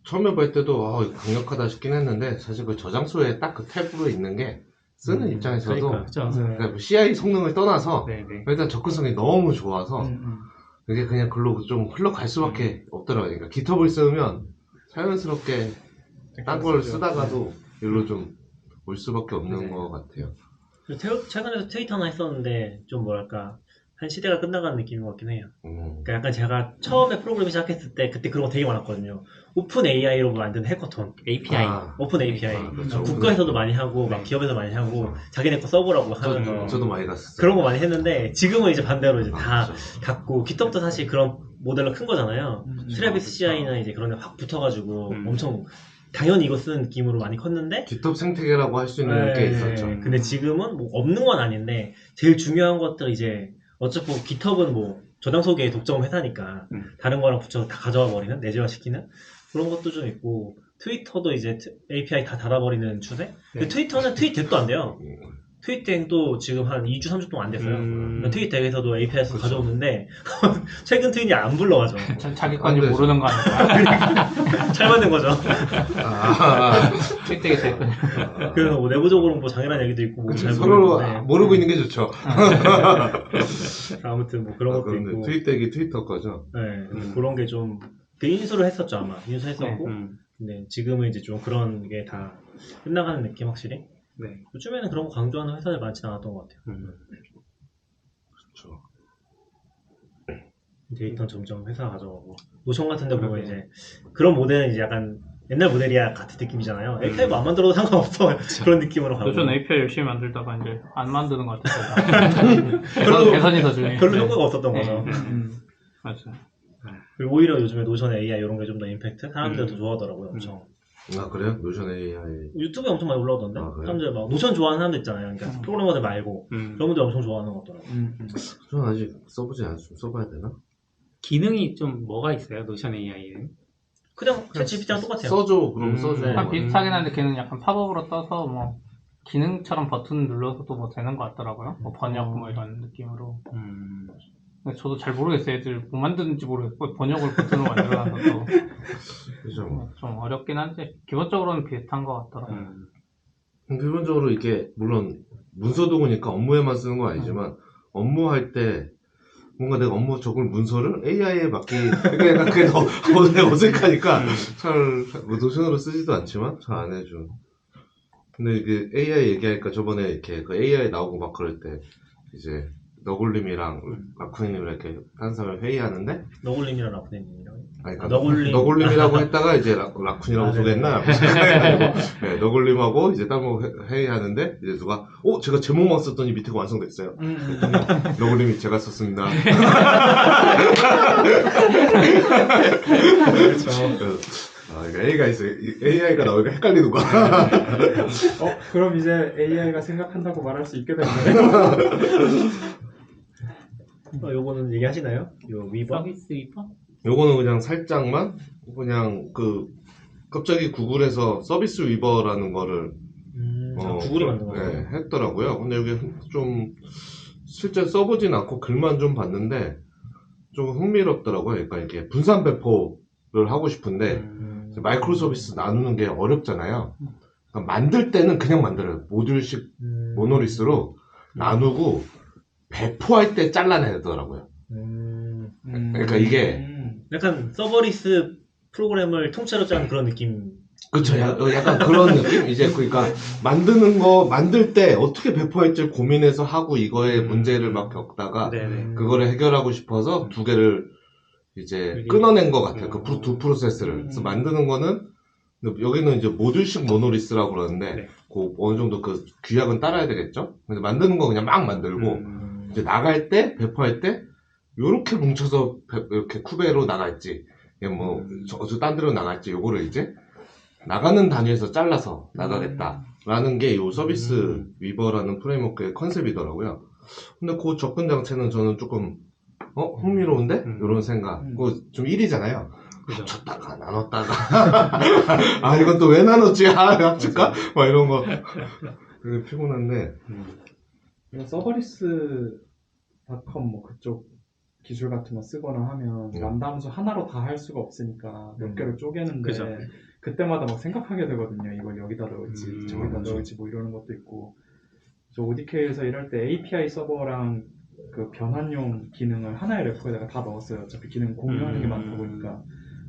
Speaker 5: 처음에 볼 때도 이거 강력하다 싶긴 했는데 사실 그 저장소에 딱 그 탭으로 있는 게 쓰는 입장에서도 그러니까 뭐 CI 성능을 떠나서 일단 접근성이 너무 좋아서 이게 그냥 글로 좀 흘러갈 수밖에 없더라고요. 그러니까 깃허브를 쓰면 자연스럽게 딴 걸 쓰다가도 일로 좀 올 수밖에 없는 것 같아요.
Speaker 3: 최근에도 트위터 하나 했었는데 좀 뭐랄까 한 시대가 끝나가는 느낌인 것 같긴 해요. 그러니까 약간 제가 처음에 프로그램 시작했을 때 그때 그런 거 되게 많았거든요. 오픈 AI로 만든 해커톤,
Speaker 2: API,
Speaker 3: 오픈 API.
Speaker 5: 그렇죠.
Speaker 3: 국가에서도 많이 하고 막 기업에서 많이 하고 자기네 거 써보라고 하는 거.
Speaker 5: 저도 많이 갔어요.
Speaker 3: 그런 거 많이 했는데 지금은 이제 반대로 이제 다
Speaker 5: 그렇죠.
Speaker 3: 닫고 깃허브도 사실 그런 모델로 큰 거잖아요. 트래비스 CI는 이제 그런 데 확 붙어가지고 엄청 당연히 이거 쓰는 느낌으로 많이 컸는데
Speaker 5: 깃허브 생태계라고 할 수 있는 게 있었죠.
Speaker 3: 근데 지금은 뭐 없는 건 아닌데 제일 중요한 것들 이제 어차피 깃허브는 뭐 저장소계의 독점 회사니까 다른 거랑 붙여서 다 가져와 버리는 내재화시키는 그런 것도 좀 있고 트위터도 이제 API 다 닫아버리는 추세. 근데 트위터는 트윗 덱도 안 돼요. 트윗 덱도 지금 한 2주 3주 동안 안 됐어요. 트윗 덱에서도 API에서 가져오는데 최근 트윗이 안 불러가죠.
Speaker 6: 자기 건지 모르는 거 아닐까?
Speaker 3: 잘 만든 거죠.
Speaker 6: 트윗 덱이 제일
Speaker 3: 그래서 뭐 내부적으로 뭐 장애란 얘기도 있고 뭐 잘
Speaker 5: 서로
Speaker 3: 모르겠는데
Speaker 5: 모르고 있는 게 좋죠.
Speaker 3: 아무튼 뭐 그런 것도 있고
Speaker 5: 트윗덱이 트위터 거죠.
Speaker 3: 네, 그런 게 좀 인수를 했었죠 아마 인수했었고 근데 지금은 이제 좀 그런 게 다 끝나가는 느낌 확실히.
Speaker 2: 네.
Speaker 3: 요즘에는 그런 거 강조하는 회사들 많지 않았던 것 같아요.
Speaker 5: 그렇죠.
Speaker 3: 데이터는 점점 회사가 가져가고 노션 같은 데 보면 이제 그런 모델은 이제 약간 옛날 모델이야 같은 느낌이잖아요. API 뭐 안 만들어도 상관없어. 그런 느낌으로 가고.
Speaker 6: 요즘 API 열심히 만들다가 이제 안 만드는 것 같아서 개선이 더 중요해요.
Speaker 3: 별로 효과가 없었던
Speaker 6: 네.
Speaker 3: 거죠.
Speaker 6: 맞아요.
Speaker 3: 그리고 오히려 요즘에 노션 AI 이런 게 좀 더 임팩트? 사람들 더 좋아하더라고요, 엄청.
Speaker 5: 아 그래요? 노션 AI.
Speaker 3: 유튜브에 엄청 많이 올라오던데?
Speaker 5: 아, 그래요?
Speaker 3: 사람들 막 노션 좋아하는 사람들 있잖아요. 그러니까 프로그래머들 말고. 그런 분들 엄청 좋아하는 것 같더라고요.
Speaker 5: 저는 아직 써보지 않았어요. 좀 써봐야 되나?
Speaker 2: 기능이 좀 뭐가 있어요? 노션 AI는?
Speaker 3: 그냥 챗 GPT랑 똑같아요.
Speaker 5: 써줘. 그럼 써줘.
Speaker 3: 네.
Speaker 6: 약간 비슷하긴 한데 걔는 약간 팝업으로 떠서 뭐 기능처럼 버튼 눌러서도 뭐 되는 것 같더라고요. 뭐 번역 뭐 이런 느낌으로. 근데 저도 잘 모르겠어요. 애들 뭐 만드는지 모르겠고 번역을 버튼으로 만들어놔서
Speaker 5: 그죠.
Speaker 6: 좀 어렵긴 한데 기본적으로는 비슷한 것 같더라고요.
Speaker 5: 기본적으로 이게 물론 문서 도구니까 업무에만 쓰는 건 아니지만 업무할 때 뭔가 내가 업무 적을 문서를 AI에 그러니까 그게 더 어색하니까 잘 노션으로 쓰지도 않지만 잘 안 해줘. 근데 이게 AI 얘기하니까 저번에 이렇게 그 AI 나오고 막 그럴 때 이제 너굴님이랑 라쿠님이랑 이렇게 한 사람을 회의하는데
Speaker 3: 너굴님이랑 라프네님이랑.
Speaker 5: 아니, 그러니까
Speaker 3: 너굴님.
Speaker 5: 너굴님이라고 했다가 이제 라쿤이라고 소개했나? 네, 너굴님하고 이제 딴 거 회의하는데 이제 누가 제가 제목만 썼더니 밑에가 완성됐어요. 너굴님이 제가 썼습니다.
Speaker 4: 그렇죠.
Speaker 5: A가 있어요. AI가 나오니까 헷갈리는 거야.
Speaker 4: 그럼 이제 AI가 생각한다고 말할 수 있게 됐네요.
Speaker 3: 요거는 얘기하시나요? 요 위버?
Speaker 2: 서비스 위버?
Speaker 5: 요거는 그냥 살짝만 그냥 갑자기 구글에서 서비스 위버라는 거를
Speaker 3: 구글이 만든 거예요?
Speaker 5: 네, 했더라고요. 근데 여기 좀 실제 써보진 않고 글만 좀 봤는데 좀 흥미롭더라고요. 그러니까 이게 분산 배포를 하고 싶은데 마이크로 서비스 나누는 게 어렵잖아요. 그러니까 만들 때는 그냥 만들어요. 모듈식 모노리스로 나누고 배포할 때 잘라내더라고요. 그러니까 이게
Speaker 3: 약간 서버리스 프로그램을 통째로 짜는 그런 느낌.
Speaker 5: 그쵸. 약간 그런 느낌? 이제 그러니까 만들 때 어떻게 배포할지 고민해서 하고 이거에 문제를 막 겪다가
Speaker 2: 네네.
Speaker 5: 그거를 해결하고 싶어서 두 개를 이제 끊어낸 것 같아요. 그 두 프로세스를. 그래서 만드는 거는 여기는 이제 모듈식 모노리스라고 그러는데
Speaker 2: 네.
Speaker 5: 그 어느 정도 그 규약은 따라야 되겠죠? 근데 만드는 거 그냥 막 만들고 이제 나갈 때 배포할 때 요렇게 뭉쳐서 이렇게 쿠베로 나갈지 뭐 딴 데로 나갈지 요거를 이제 나가는 단위에서 잘라서 나가겠다라는 게 요 서비스 위버라는 프레임워크의 컨셉이더라고요. 근데 그 접근 장치는 저는 조금 흥미로운데? 이런 생각. 그거 좀 일이잖아요.
Speaker 2: 그죠.
Speaker 5: 합쳤다가 나눴다가 이건 또 왜 나눴지? 합칠까? 막 이런 거 되게 피곤한데
Speaker 4: 서버리스.com 뭐 그쪽 기술 같은 거 쓰거나 하면 람다 함수 하나로 다 할 수가 없으니까 몇 개를 쪼개는데
Speaker 2: 그죠.
Speaker 4: 그때마다 막 생각하게 되거든요. 이걸 여기다 넣을지 저기다 넣을지 뭐 이러는 것도 있고. 저 ODK에서 일할 때 API 서버랑 그 변환용 기능을 하나의 레포에다가 다 넣었어요. 어차피 기능 공유하는 게 많다 보니까.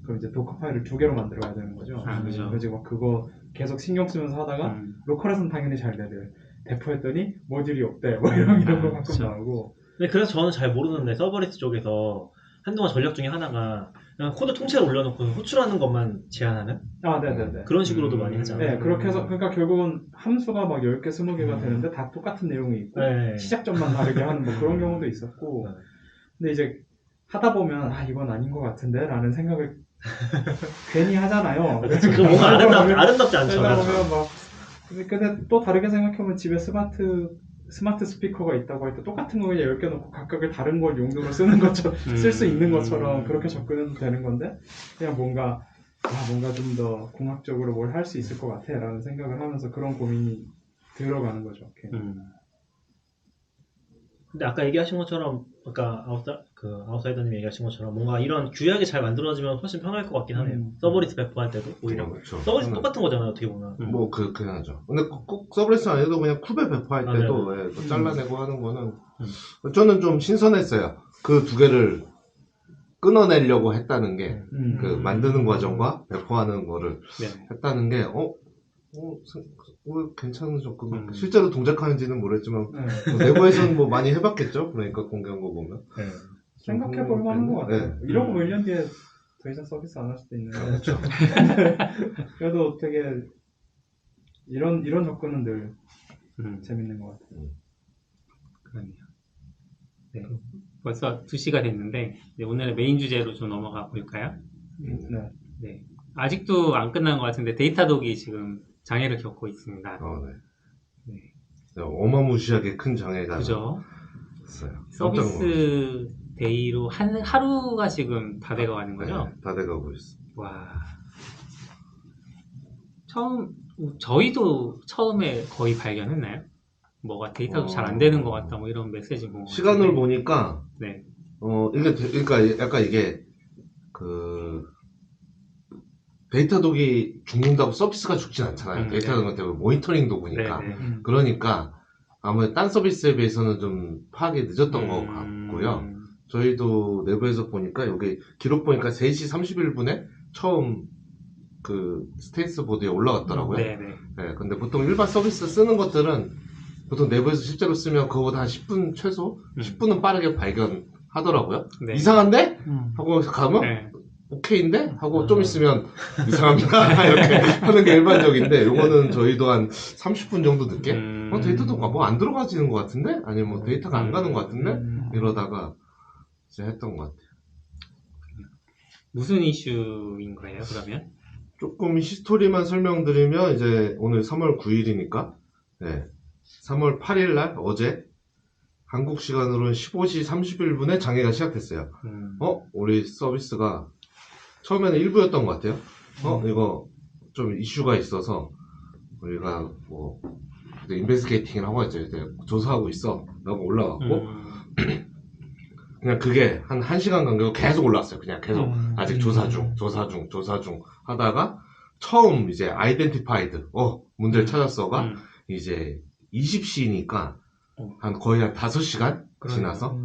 Speaker 4: 그럼 이제 도커 파일을 2개로 만들어야 되는 거죠.
Speaker 2: 그죠.
Speaker 4: 그래서 막 그거 계속 신경 쓰면서 하다가 로컬에서는 당연히 잘 되들. 대포했더니 모듈이 없대. 뭐 이런 거 가끔
Speaker 2: 그쵸.
Speaker 4: 나오고.
Speaker 3: 근데 그래서 저는 잘 모르는데 서버리스 쪽에서 한동안 전략 중에 하나가 그냥 코드 통째로 올려놓고 호출하는 것만 제한하는
Speaker 4: 네네네.
Speaker 3: 그런 식으로도 많이 하잖아요.
Speaker 4: 네, 그렇게 해서, 그러니까 결국은 함수가 막 10개, 20개가 되는데 다 똑같은 내용이 있고,
Speaker 3: 네.
Speaker 4: 시작점만 다르게 하는 뭐 그런 경우도 있었고,
Speaker 3: 네.
Speaker 4: 근데 이제 하다 보면, 이건 아닌 것 같은데? 라는 생각을 괜히 하잖아요.
Speaker 3: 그 뭔가 아름답지 않죠.
Speaker 4: 하다 보면 막, 근데 또 다르게 생각해보면 집에 스마트 스피커가 있다고 할 때 똑같은 거 그냥 10개 놓고 각각을 다른 걸 용도로 쓰는 것처럼, 쓸 수 있는 것처럼 그렇게 접근해도 되는 건데, 그냥 뭔가 좀 더 공학적으로 뭘 할 수 있을 것 같아 라는 생각을 하면서 그런 고민이 들어가는 거죠.
Speaker 3: 근데 아까 얘기하신 것처럼 아까 아웃사이더님 얘기하신 것처럼 뭔가 이런 규약이 잘 만들어지면 훨씬 편할 것 같긴 하네요. 서버리스 배포할 때도 오히려
Speaker 5: 그렇죠.
Speaker 3: 서버리스 똑같은 거잖아요. 어떻게 보면
Speaker 5: 뭐 그렇게 하죠. 근데 꼭 서브리스 아니어도 그냥 쿠베 배포할 때도 잘라내고 하는 거는 저는 좀 신선했어요. 그 두 개를 끊어내려고 했다는 게 그
Speaker 4: 음.
Speaker 5: 만드는 과정과 배포하는 거를
Speaker 2: 네.
Speaker 5: 했다는 게 괜찮은 접근.
Speaker 2: 음.
Speaker 5: 실제로 동작하는지는 모르겠지만
Speaker 4: 네.
Speaker 5: 뭐 내부에서는 뭐 많이 해봤겠죠. 그러니까 공개한 거 보면.
Speaker 3: 네.
Speaker 4: 생각해 볼 만한 것 같아요.
Speaker 5: 네.
Speaker 4: 이러고 1년 뒤에 더 이상 서비스 안 할 수도 있는데.
Speaker 5: 그렇죠.
Speaker 4: 그래도 되게 이런 접근은 늘 재밌는 것 같아요.
Speaker 2: 그러네요. 네. 벌써 2시가 됐는데 이제 오늘의 메인 주제로 좀 넘어가 볼까요?
Speaker 4: 네.
Speaker 2: 네. 아직도 안 끝난 것 같은데 데이터독이 지금 장애를 겪고 있습니다.
Speaker 5: 네.
Speaker 2: 네.
Speaker 5: 어마무시하게 큰 장애가
Speaker 2: 그죠?
Speaker 5: 있어요.
Speaker 2: 서비스 데이로 하루가 지금 다 돼가 가는 거죠?
Speaker 5: 네, 다 돼가고 있어.
Speaker 2: 와. 저희도 처음에 거의 발견했나요? 뭐가 데이터도 잘 안 되는 것 같다, 뭐 이런 메시지 본 것
Speaker 5: 시간을
Speaker 2: 같은데.
Speaker 5: 보니까
Speaker 2: 네.
Speaker 5: 그러니까 약간 이게 데이터독이 죽는다고 서비스가 죽진 않잖아요. 데이터독 같은 경우 모니터링 도구니까.
Speaker 2: 네, 네.
Speaker 5: 그러니까 아무래도 딴 서비스에 비해서는 좀 파악이 늦었던 것 같고요. 저희도 내부에서 보니까 여기 기록 보니까 3시 31분에 처음 그 스테이스 보드에 올라갔더라고요.
Speaker 2: 네, 네.
Speaker 5: 네, 근데 보통 일반 서비스 쓰는 것들은 보통 내부에서 실제로 쓰면 그거보다 한 10분 최소 10분은 빠르게 발견하더라고요.
Speaker 2: 네.
Speaker 5: 이상한데? 하고 가면
Speaker 2: 네.
Speaker 5: 오케이인데? 하고 좀 있으면 이상합니다. 이렇게 하는 게 일반적인데 요거는 저희도 한 30분 정도 늦게 데이터도 뭐 안 들어가지는 것 같은데? 아니면 뭐 데이터가 안 가는 것 같은데? 이러다가 이제 했던 것 같아요.
Speaker 2: 무슨 이슈인 거예요, 그러면?
Speaker 5: 조금 히스토리만 설명드리면 이제 오늘 3월 9일이니까 네, 3월 8일 날 어제 한국 시간으로는 15시 31분에 장애가 시작됐어요. 우리 서비스가 처음에는 일부였던 것 같아요. 이거 좀 이슈가 있어서 우리가 뭐 인베스게이팅을 하고 있죠. 이제 조사하고 있어. 라고 올라갔고 그냥 그게 한 1시간 간격으로 계속 올라왔어요. 그냥 계속 아직 조사 중 하다가 처음 이제 아이덴티파이드 문제를 찾았어가 이제 20시니까 한 거의 한 5시간 지나서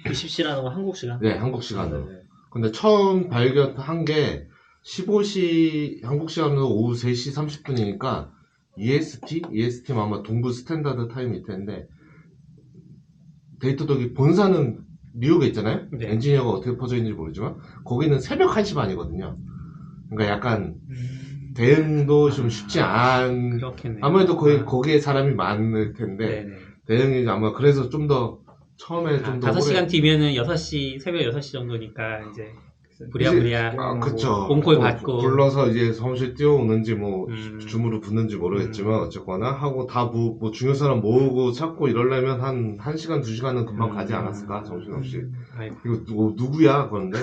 Speaker 3: 20시라는 건 한국 시간?
Speaker 5: 네, 한국 시간으로.
Speaker 3: 네.
Speaker 5: 근데 처음 발견한 게 15시 한국 시간으로 오후 3시 30분이니까 EST면 아마 동부 스탠다드 타임일 텐데 데이터독이 본사는 뉴욕에 있잖아요.
Speaker 2: 네.
Speaker 5: 엔지니어가 어떻게 퍼져 있는지 모르지만 거기는 새벽 1시 반이거든요. 그러니까 약간 대응도 좀 쉽지 않은
Speaker 2: 그렇겠네요.
Speaker 5: 아무래도 거기에 사람이 많을 텐데
Speaker 2: 네네.
Speaker 5: 대응이 아마 그래서 좀 더 처음에 좀 더
Speaker 2: 5시간 뒤면은 6시, 새벽 6시 정도니까 이제 부랴부랴
Speaker 5: 그쵸.
Speaker 2: 홈콜 받고
Speaker 5: 불러서 이제 사무실 뛰어오는지 뭐 줌으로 붙는지 모르겠지만 어쨌거나 하고 다 뭐 중요 사람 모으고 찾고 이러려면 한 1시간 2시간은 금방 가지 않았을까 정신없이.
Speaker 2: 아이고.
Speaker 5: 이거 누구야 그런데?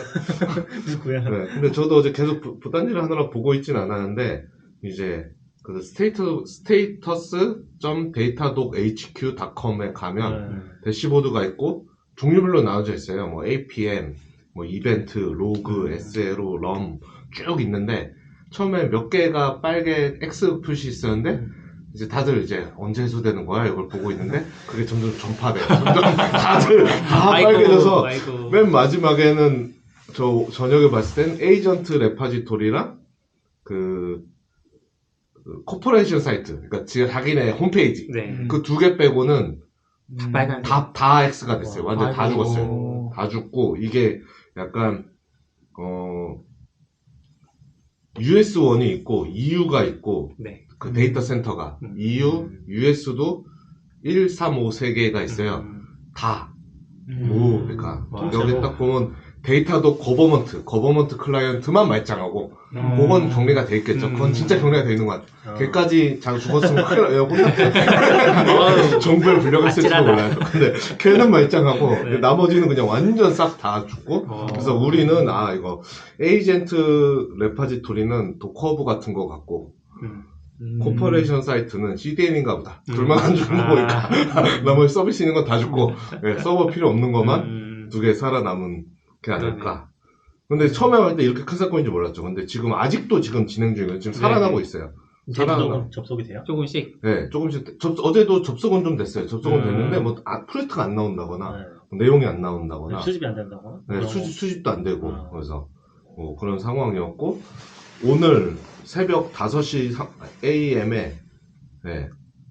Speaker 3: 누구야?
Speaker 5: 네, 근데 저도 어제 계속 부단 일을 하느라 보고 있진 않았는데 이제 그 status.datadocHQ.com에 가면 대시보드가 있고 종류별로 나눠져 있어요. 뭐 APM, 뭐 이벤트, 로그, SLO, 럼 쭉 있는데 처음에 몇 개가 빨개 X 표시 있었는데 이제 다들 이제 언제 해소되는 거야 이걸 보고 있는데 그게 점점 전파돼요. 점점 다들 다 빨개져서
Speaker 2: 아이고.
Speaker 5: 맨 마지막에는 저 저녁에 봤을 땐 에이전트 레파지토리랑 그 코퍼레이션 사이트, 그러니까 자기네 홈페이지
Speaker 2: 네.
Speaker 5: 그 2개 빼고는
Speaker 2: 빨간
Speaker 5: 다 X가 됐어요. 완전 다
Speaker 2: 아이고.
Speaker 5: 죽었어요. 다 죽고 이게 약간 US1이 있고 EU가 있고
Speaker 2: 네.
Speaker 5: 그 데이터 센터가 EU, US도 1, 3, 5, 3개가 있어요. 다. 그러니까 여기 딱 보면 데이터독 거버먼트 클라이언트만 말짱하고 그건 격리가 돼 있겠죠. 그건 진짜 격리가 돼 있는 것 같아요. 걔까지 자기 죽었으면 큰일 나요. 혼났대. 정부에 불려갔을지도
Speaker 2: 아찔하다.
Speaker 5: 몰라요. 근데 걔는 말짱하고
Speaker 2: 네.
Speaker 5: 나머지는 그냥 완전 싹 다 죽고 그래서 우리는 이거 에이전트 레파지토리는 도커브 같은 거 같고 코퍼레이션 사이트는 CDN인가 보다. 둘만 안 죽은 거 보니까 나머지 서비스 있는 건 다 죽고 서버 필요 없는 것만 2개 살아남은 게 아닐까. 근데 처음에 할 때 이렇게 큰 사건인지 몰랐죠. 근데 지금 아직도 지금 진행 중이에요. 지금 살아나고 있어요.
Speaker 3: 접속이 돼요?
Speaker 2: 조금씩.
Speaker 5: 네, 조금씩 어제도 접속은 좀 됐어요. 접속은 됐는데 프로젝트가 안 나온다거나 내용이 안 나온다거나
Speaker 3: 수집이 안 된다거나?
Speaker 5: 네, 수집도 안 되고
Speaker 3: 아.
Speaker 5: 그래서 그런 상황이었고 오늘 새벽 5시 AM에 네,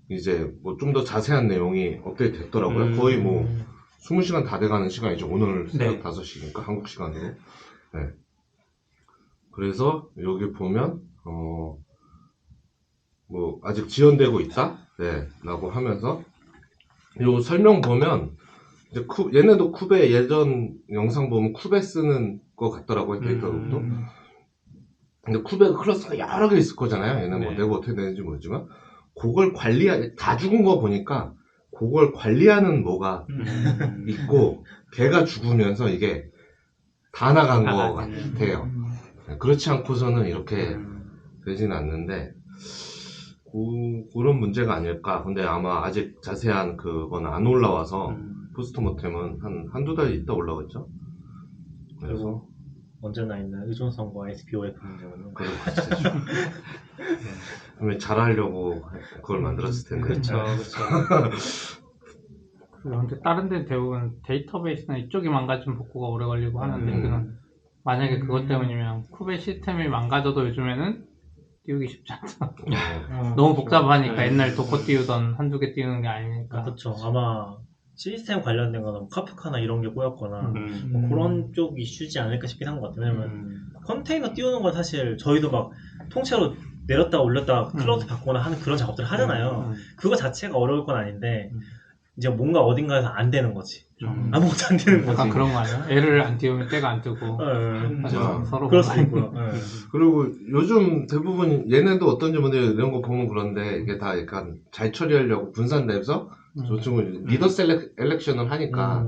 Speaker 5: 이제 뭐 좀 더 자세한 내용이 업데이트 됐더라고요. 거의 뭐 20시간 다 돼가는 시간이죠. 오늘 새벽
Speaker 2: 네.
Speaker 5: 5시니까 한국 시간으로. 네. 그래서 여기 보면 뭐 아직 지연되고 있다, 네, 라고 하면서 요 설명 보면 이제 얘네도 쿠베 예전 영상 보면 쿠베 쓰는 거 같더라고요. 데이터도. 근데 쿠베 클러스가 여러 개 있을 거잖아요. 얘는 뭐
Speaker 2: 네.
Speaker 5: 내가 어떻게 되는지 모르지만 그걸 다 죽은 거 보니까 그걸 관리하는 뭐가 있고 걔가 죽으면서 이게 다 나간 거 같아요. 그렇지 않고서는 이렇게 되진 않는데 그런 문제가 아닐까. 근데 아마 아직 자세한 그건 안 올라와서 포스트모템은 한두 달 있다 올라오겠죠. 그래서
Speaker 3: 그리고 언제나 있는 의존성과 SPO의 문제는
Speaker 5: 그럴 것 같아요. 왜 잘하려고 그걸 만들었을 텐데.
Speaker 6: 그렇죠. 그런데 다른 데는 대부분 데이터베이스나 이쪽이 망가지면 복구가 오래 걸리고 하는데 여기는 만약에 그것 때문이면 쿠베 시스템이 망가져도 요즘에는 띄우기 쉽지 않죠. 너무 복잡하니까 옛날 도커 띄우던 한두 개 띄우는 게 아니니까.
Speaker 3: 그렇죠. 아마 시스템 관련된 거는 뭐 카프카나 이런 게 꼬였거나 뭐 그런 쪽 이슈지 않을까 싶긴 한 것 같아요. 왜냐면 컨테이너 띄우는 건 사실 저희도 막 통째로 내렸다 올렸다 클라우드 바꾸거나 하는 그런 작업들을 하잖아요. 그거 자체가 어려울 건 아닌데 이제 뭔가 어딘가에서 안 되는 거지. 아무것도 안 되는 거지.
Speaker 6: 약간 그런 거 아니야? 애를 안 띄우면 때가 안 뜨고.
Speaker 5: 맞아.
Speaker 6: 서로
Speaker 3: 그럴 수도 있고요.
Speaker 5: 그리고 요즘 대부분 얘네도 어떤지 모르겠는데 이런 거 보면 그런데 이게 다 약간 잘 처리하려고 분산돼서 저 친구 리더 엘렉션을 하니까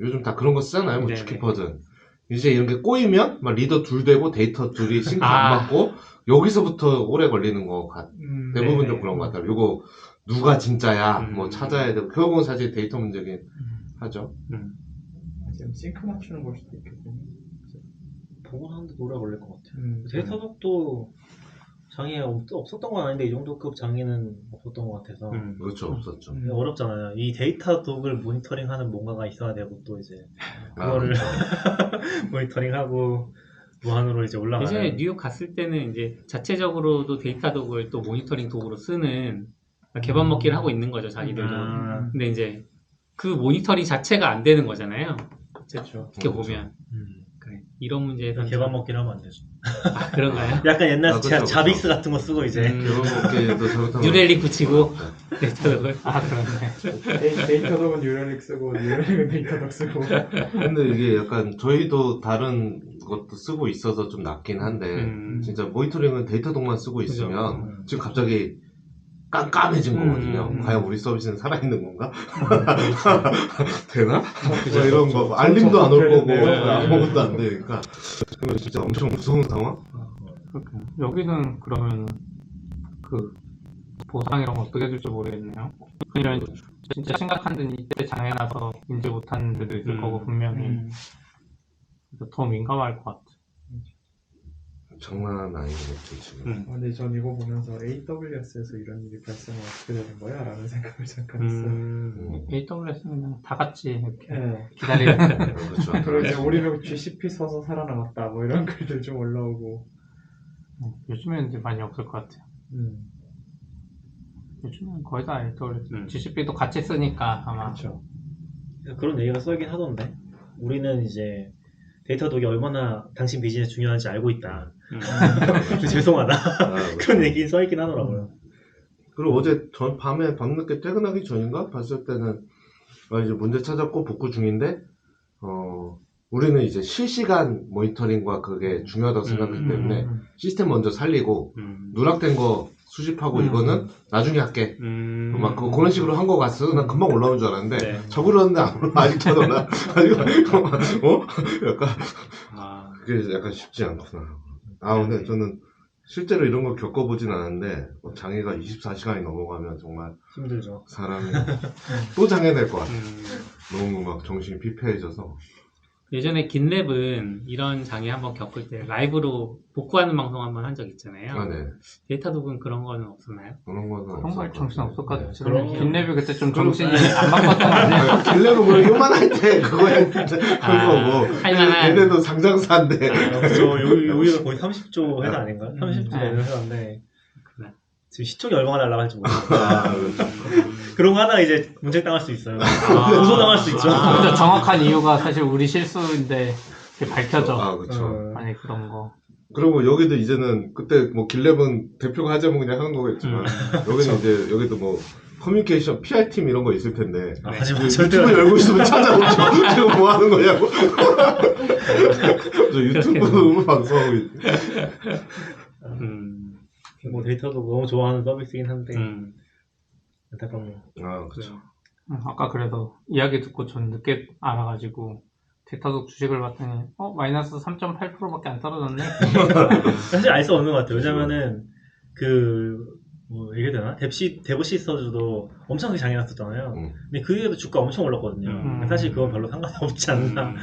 Speaker 5: 요즘 다 그런 거 쓰잖아요. 뭐
Speaker 2: 네네.
Speaker 5: 주키퍼든 이제 이런 게 꼬이면 막 리더 둘 되고 데이터 둘이 싱크 안 맞고 여기서부터 오래 걸리는 거 대부분 좀 그런 것 같아요. 요거 누가 진짜야 뭐 찾아야 되고 결국은 사실 데이터 문제긴 하죠.
Speaker 4: 지금 싱크 맞추는 걸 수도 있겠군요.
Speaker 3: 보고 하는데 오래 걸릴 것 같아요. 데이터독도 장애 없었던 건 아닌데 이 정도급 장애는 없었던 것 같아서
Speaker 5: 그렇죠, 없었죠.
Speaker 3: 어렵잖아요. 이 데이터독을 모니터링하는 뭔가가 있어야 되고 또 이제 그거를 모니터링하고 무한으로 이제 올라가는.
Speaker 2: 예전에 뉴욕 갔을 때는 이제 자체적으로도 데이터독을 또 모니터링 도구로 쓰는 개밥 먹기를 하고 있는 거죠, 자기들도. 근데 이제 그 모니터링 자체가 안 되는 거잖아요.
Speaker 3: 그렇죠.
Speaker 2: 어떻게 보면. 그래. 이런 문제에서
Speaker 3: 개밥 먹기를 하면 안 되죠.
Speaker 2: 아, 그런가요?
Speaker 3: 약간 옛날
Speaker 5: 그쵸,
Speaker 3: 자빅스 같은 거 쓰고 이제
Speaker 5: 개밥먹기도 잘못하면
Speaker 2: 뉴렐릭 붙이고 데이터독을.
Speaker 6: 아, 그렇네.
Speaker 4: 데이터독은 뉴럴릭 쓰고 뉴럴릭은 데이터독 쓰고.
Speaker 5: 근데 이게 약간 저희도 다른 것도 쓰고 있어서 좀 낫긴 한데 진짜 모니터링은 데이터독만 쓰고 있으면 지금 갑자기 깜깜해진 거거든요. 과연 우리 서비스는 살아있는 건가? 되나? 뭐 이런 거 알림도 안 올 거고 아무것도 안 되니까 그거 진짜 엄청 무서운 상황?
Speaker 6: 여기는 그러면 그 보상 이런 거 어떻게 해줄지 모르겠네요. 그냥 진짜 심각한 데는 이때 장애 나서 인지 못하는 데도 있을 거고 분명히 그래서 더 민감할 것 같아.
Speaker 5: 장난 아니겠죠 지금.
Speaker 4: 근데 전 이거 보면서 AWS에서 이런 일이 발생하면 어떻게 되는 거야? 라는 생각을 잠깐 했어요.
Speaker 6: AWS는 그냥 다 같이 이렇게
Speaker 4: 네.
Speaker 6: 기다리는.
Speaker 5: 그렇죠.
Speaker 4: 그리고 이제 우리는 GCP 써서 살아남았다 뭐 이런 글들 좀 올라오고.
Speaker 6: 요즘에는 이제 많이 없을 것 같아요. 요즘은 거의 다 AWS. GCP도 같이 쓰니까 아마.
Speaker 4: 그렇죠.
Speaker 3: 그런 얘기가 써있긴 하던데 우리는 이제 데이터독이 얼마나 당신 비즈니스 중요한지 알고 있다. 죄송하다. 그런 얘기 써있긴 하더라고요.
Speaker 5: 그리고 어제 전 밤늦게 퇴근하기 전인가 봤을 때는 이제 문제 찾았고 복구 중인데 우리는 이제 실시간 모니터링과 그게 중요하다고 생각하기 때문에 시스템 먼저 살리고 누락된 거 수집하고 이거는 나중에 할게. 막 그런 식으로 한 거 같아서 난 금방 올라오는 줄 알았는데
Speaker 2: 네.
Speaker 5: 접으려는데 안 올라. 아직도 안 올라. 약간 그게 약간 쉽지 않구나. 근데 저는 실제로 이런 걸 겪어보진 않았는데 장애가 24시간이 넘어가면 정말
Speaker 3: 힘들죠.
Speaker 5: 사람이 또 장애 될 것 같아. 너무 막 정신이 피폐해져서
Speaker 2: 예전에 긴랩은 이런 장애 한번 겪을 때 라이브로 복구하는 방송 한번 한 적 있잖아요.
Speaker 5: 아, 네.
Speaker 2: 데이터독은 그런 거는 없었나요?
Speaker 5: 그런 거는
Speaker 6: 그런 거
Speaker 5: 없었고.
Speaker 6: 정신 없었거든.
Speaker 3: 네, 그런
Speaker 6: 김래비 그때 좀 정신이 안 바빴던 거 아니에요?
Speaker 5: 길레는 뭐 요만할 때 그거 했는데 그거고
Speaker 2: 할만한.
Speaker 5: 얘네도 상장사인데
Speaker 3: 그렇죠. 여기가 거의 30조 회사 아닌가? 30조
Speaker 6: 네.
Speaker 3: 되는 회사인데
Speaker 2: 그렇구나.
Speaker 3: 지금 시총이 얼마나 날라갈지 모르겠어요.
Speaker 5: 아, 그렇죠.
Speaker 3: 그런 거 하다가 이제 문책당할 수 있어요.
Speaker 2: 아.
Speaker 3: 고소당할 수 있죠.
Speaker 6: 진짜 정확한 이유가 사실 우리 실수인데 그게 밝혀져.
Speaker 5: 아, 그렇죠.
Speaker 6: 아니 그런 거.
Speaker 5: 그리고 여기도 이제는 그때 뭐 길랩은 대표가 하자면 그냥 하는 거겠지만 여기는 이제 여기도 뭐 커뮤니케이션 PR 팀 이런 거 있을 텐데
Speaker 3: 아, 하지만
Speaker 5: 그
Speaker 3: 절대
Speaker 5: 유튜브 열고 있으면 찾아오죠. 지금 뭐 하는 거냐고. 저 유튜브 방송하고 있.
Speaker 3: 뭐 데이터도 너무 좋아하는 서비스긴 한데
Speaker 2: 음.
Speaker 3: 안타깝네요.
Speaker 5: 아, 그렇죠.
Speaker 6: 아까 그래도 이야기 듣고 전 늦게 알아가지고 데이터독 주식을 봤더니 마이너스 3.8%밖에 안 떨어졌네.
Speaker 3: 사실 알 수 없는 것 같아요. 왜냐면은 뭐 얘기해야 되나? 데브시스터즈도 엄청 크게 장애 났었잖아요. 근데 그 이후에도 주가 엄청 올랐거든요. 사실 그건 별로 상관이 없지 않나.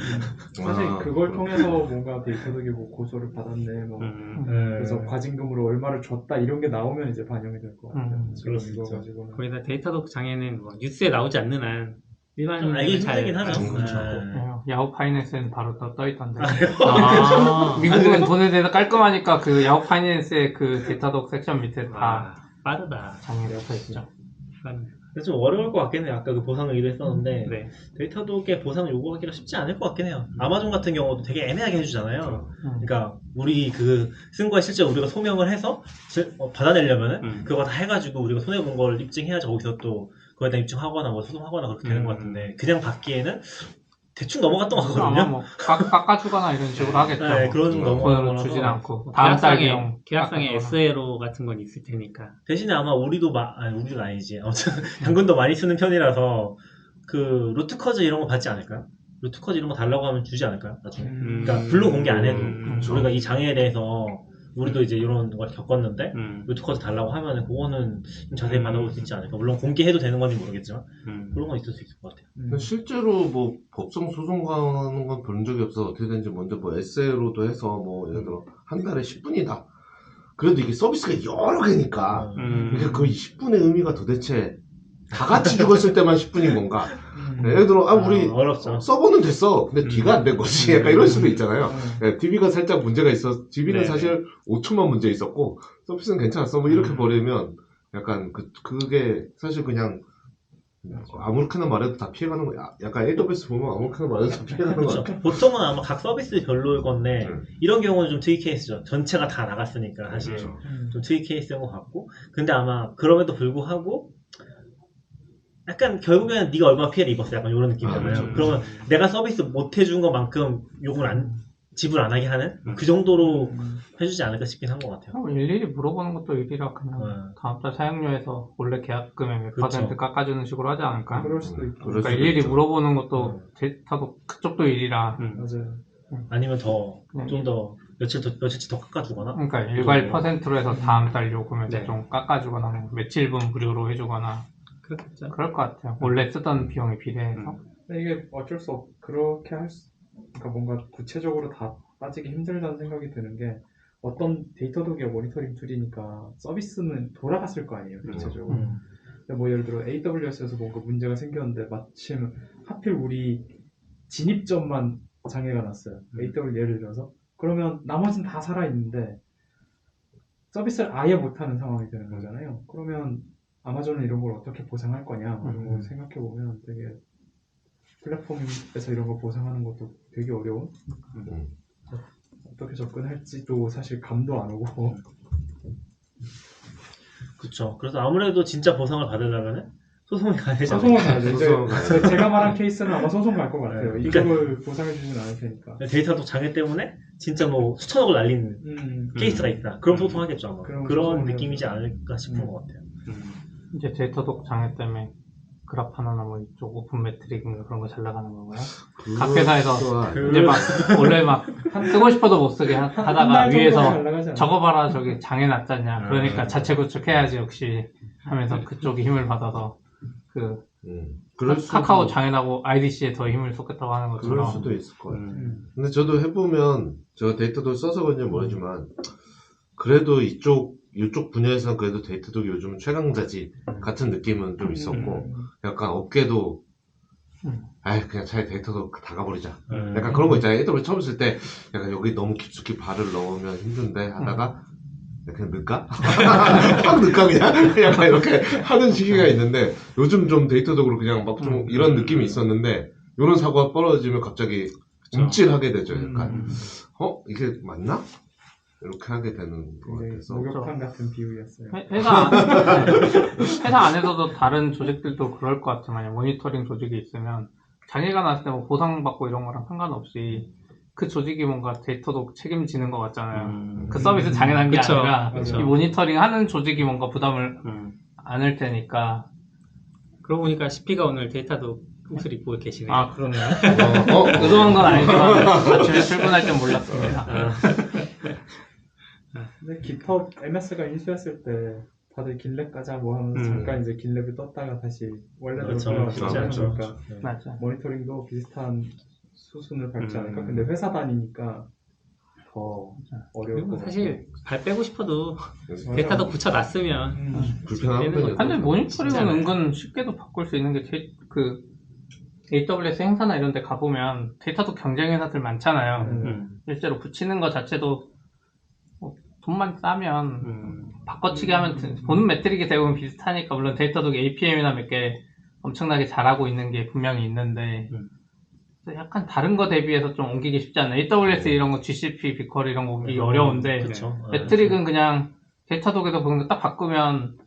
Speaker 4: 사실
Speaker 5: 아,
Speaker 4: 그걸 통해서 뭔가 데이터독이 뭐 고소를 받았네, 뭐 그래서 과징금으로 얼마를 줬다 이런 게 나오면 이제 반영이 될 것 같아요. 지금
Speaker 3: 그럴 수
Speaker 4: 이거
Speaker 3: 있죠.
Speaker 4: 가지고는
Speaker 2: 거기다 데이터독 장애는 뭐 뉴스에 나오지 않는 한
Speaker 3: 좀
Speaker 2: 일반인은
Speaker 3: 알기
Speaker 2: 잘
Speaker 3: 힘들긴 하죠.
Speaker 5: 그렇죠.
Speaker 3: 네.
Speaker 6: 야후 파이낸스는 바로 떠있던데.
Speaker 2: 아,
Speaker 6: 미국은 돈에 대해서 깔끔하니까 그 야후 파이낸스의 그 데이터독 섹션 밑에 다
Speaker 2: 와, 빠르다.
Speaker 6: 장애가 붙어있죠.
Speaker 3: 근데 좀 어려울 것 같긴 해요. 아까 그 보상 얘기도 했었는데
Speaker 2: 네.
Speaker 3: 데이터독의 보상 요구하기가 쉽지 않을 것 같긴 해요. 아마존 같은 경우도 되게 애매하게 해주잖아요. 그러니까 우리 그 쓴 거에 실제 우리가 소명을 해서 받아내려면은 그거 다 해가지고 우리가 손해본 걸 입증해야지 거기서 또 그거에 대한 입증하거나 뭐 소송하거나 그렇게 되는 것 같은데 그냥 받기에는 대충 넘어갔던 것
Speaker 6: 아마
Speaker 3: 같거든요.
Speaker 6: 뭐 깎아주거나 이런 식으로 하겠죠.
Speaker 3: 네,
Speaker 6: 뭐.
Speaker 3: 그런
Speaker 6: 돈으로
Speaker 3: 넘어가거나
Speaker 6: 주진
Speaker 3: 해서.
Speaker 6: 않고 다음 달 비용
Speaker 2: 계약상에
Speaker 6: 깎아주거나.
Speaker 2: SLO 같은 건 있을 테니까.
Speaker 3: 대신에 아마 우리도 우리는 아니지. 아무튼 당근도 많이 쓰는 편이라서 그 루트커즈 이런 거 받지 않을까요? 루트커즈 이런 거 달라고 하면 주지 않을까요? 나중에. 그러니까 블로 공개 안 해도
Speaker 5: 그렇죠.
Speaker 3: 우리가 이 장애에 대해서 우리도 이제 이런 걸 겪었는데
Speaker 2: 음.
Speaker 3: 루트커즈 달라고 하면은 그거는 좀 자세히 받아볼 수 있지 않을까. 물론 공개해도 되는 건지 모르겠지만 그런 건 있을 수 있을 것 같아요.
Speaker 5: 근데 실제로 뭐 법정 소송 가는 건 본 적이 없어. 어떻게 되는지 먼저 뭐 에세이로도 해서 뭐 예를 들어 한 달에 10분이다. 그래도 이게 서비스가 여러 개니까 그러니까 그 10분의 의미가 도대체 다 같이 죽었을 때만 10분인 건가? 예를 들어 우리
Speaker 3: 어렵죠.
Speaker 5: 서버는 됐어. 근데 뒤가 안 된 거지. 약간 이럴 수도 있잖아요. 네, DB가 살짝 문제가 있어. DB는
Speaker 3: 네.
Speaker 5: 사실 5초만 문제 있었고 서비스는 괜찮았어. 뭐 이렇게 버리면 약간 그게 사실 그냥 아무렇게나 말해도 다 피해가는 거야. 약간 AWS 보면 아무렇게나 말해도 다 피해가는 거
Speaker 3: 그렇죠.
Speaker 5: 같아.
Speaker 3: 보통은 아마 각 서비스 별로일 건데 이런 경우는 좀 특이 케이스죠. 전체가 다 나갔으니까 사실
Speaker 5: 그렇죠.
Speaker 3: 좀 특이 케이스인 것 같고 근데 아마 그럼에도 불구하고 약간 결국에는 네가 얼마나 피해를 입었어 약간 이런 느낌이잖아요.
Speaker 5: 그렇죠.
Speaker 3: 그러면 내가 서비스 못 해준 것만큼 요금을 지불 안 하게 하는 그 정도로 해주지 않을까 싶긴 한 것 같아요.
Speaker 6: 일일이 물어보는 것도 일이라 그냥 다음 달 사용료에서 원래 계약금의 몇
Speaker 3: 그렇죠.
Speaker 6: 퍼센트 깎아주는 식으로 하지 않을까?
Speaker 4: 그럴 수도 있고.
Speaker 5: 그럴
Speaker 6: 그러니까
Speaker 5: 수도
Speaker 6: 일일이
Speaker 5: 있죠.
Speaker 6: 물어보는 것도 데이터도 그쪽도 일이라
Speaker 4: 맞아요.
Speaker 3: 아니면 더
Speaker 6: 네.
Speaker 3: 좀 더 며칠치 더 깎아주거나
Speaker 6: 그러니까 일괄 퍼센트로 해서 다음 달 요금에서
Speaker 2: 네.
Speaker 6: 좀 깎아주거나 뭐 며칠분 무료로 해주거나
Speaker 2: 그렇겠죠.
Speaker 6: 그럴 것 같아요. 원래 쓰던 비용에 비례해서.
Speaker 4: 근데 이게 어쩔 수 없, 그렇게 그러니까 뭔가 구체적으로 다 따지기 힘들다는 생각이 드는 게 어떤 데이터독이 모니터링 툴이니까 서비스는 돌아갔을 거 아니에요, 대체적으로. 근데 뭐 예를 들어 AWS에서 뭔가 문제가 생겼는데 마침 하필 우리 진입점만 장애가 났어요. AWS 예를 들어서. 그러면 나머지는 다 살아있는데 서비스를 아예 못하는 상황이 되는 거잖아요. 그러면 아마존은 이런 걸 어떻게 보상할 거냐 이런 걸 생각해보면 되게 플랫폼에서 이런 거 보상하는 것도 되게 어려운 어떻게 접근할지도 사실 감도 안 오고
Speaker 3: 그렇죠. 그래서 아무래도 진짜 보상을 받으려면은 소송이 가야 되잖아요.
Speaker 4: 소송을 가야 돼.
Speaker 5: 소송을 가야 돼.
Speaker 4: 제가 말한 케이스는 아마 소송 갈 것 같아요.
Speaker 3: 네.
Speaker 4: 이쪽을 보상해주진 않을 테니까.
Speaker 3: 데이터도 장애 때문에 진짜 뭐 수천억을 날린 케이스가 있다. 그럼 소송하겠죠 아마.
Speaker 4: 그럼
Speaker 3: 그런
Speaker 4: 소송을
Speaker 3: 느낌이지
Speaker 4: 해야죠.
Speaker 3: 않을까 싶은 것 같아요.
Speaker 6: 이제 데이터독 장애 때문에 그라파나나 뭐 이쪽 오픈 매트릭인가 그런 거 잘 나가는 건가요? 각 회사에서 이제 막 원래 막 쓰고 싶어도 못 쓰게 하다가 위에서 적어봐라 저기 장애 났잖냐 그러니까 자체 구축해야지 역시 하면서 그쪽이 힘을 받아서 그
Speaker 5: 그럴 수도,
Speaker 6: 카카오 장애나고 IDC에 더 힘을 쏟겠다고 하는
Speaker 5: 그럴
Speaker 6: 것처럼.
Speaker 5: 수도 있을 것 같아요. 근데 저도 해보면, 제가 데이터도 써서 그런지 모르지만, 그래도 이쪽 분야에서는 그래도 데이터독이 요즘 최강자지 같은 느낌은 좀 있었고, 약간 업계도, 아이, 그냥 차라리 데이터독 다 가버리자. 약간 그런 거 있잖아요. AWS 처음 쓸 때, 약간 여기 너무 깊숙이 발을 넣으면 힘든데 하다가, 그냥 넣을까? 확 넣을까, 그냥? 약간 이렇게 하는 시기가 있는데, 요즘 좀 데이터독으로 그냥 막 좀 이런 느낌이 있었는데, 이런 사고가 벌어지면 갑자기 움찔하게 되죠, 약간. 이게 맞나? 이렇게 하게 되는 것
Speaker 4: 굉장히
Speaker 5: 같아서.
Speaker 4: 목욕탕 같은 비유였어요.
Speaker 6: 회사 안에서도 다른 조직들도 그럴 것 같아요. 만약 모니터링 조직이 있으면 장애가 났을 때 뭐 보상받고 이런 거랑 상관없이 그 조직이 뭔가 데이터도 책임지는 것 같잖아요. 그 서비스 장애난 게
Speaker 2: 그쵸.
Speaker 6: 아니라
Speaker 2: 그쵸.
Speaker 6: 이 모니터링 하는 조직이 뭔가 부담을 안을 테니까.
Speaker 2: 그러고 보니까 CP가 오늘 데이터도 옷을 입고 계시네요.
Speaker 6: 아, 그러네요. 의도한 건 아니지만 아침에 출근할 땐 몰랐습니다.
Speaker 4: 근데 GitHub MS가 인수했을 때 다들 길랩 가자 뭐 하면서 잠깐 이제 길랩을 떴다가 다시 원래대로
Speaker 3: 그렇죠.
Speaker 4: 돌아가고
Speaker 3: 쉽지
Speaker 4: 하는
Speaker 3: 않죠.
Speaker 4: 거니까
Speaker 6: 맞아.
Speaker 4: 모니터링도 비슷한 수순을 밟지 않을까. 근데 회사 다니니까 더 어려울
Speaker 2: 그리고
Speaker 4: 것
Speaker 2: 사실 발 빼고 싶어도
Speaker 4: 같아요.
Speaker 2: 데이터도 붙여놨으면
Speaker 5: 불편한
Speaker 2: 되는
Speaker 5: 건
Speaker 6: 근데
Speaker 2: 쉽지
Speaker 6: 모니터링은
Speaker 2: 않아요.
Speaker 6: 은근 쉽게도 바꿀 수 있는 게 그 AWS 행사나 이런 데 가보면 데이터도 경쟁 회사들 많잖아요. 실제로 붙이는 것 자체도 뭐 돈만 싸면 바꿔치기 하면 보는 매트릭이 대부분 비슷하니까 물론 데이터도 APM이나 몇 개 엄청나게 잘하고 있는 게 분명히 있는데 약간 다른 거 대비해서 좀 옮기기 쉽지 않아요. AWS 이런 거 GCP, 빅쿼리 이런 거 옮기기 어려운데
Speaker 3: 그쵸.
Speaker 6: 매트릭은 그냥 데이터독에서 보는 거 딱 바꾸면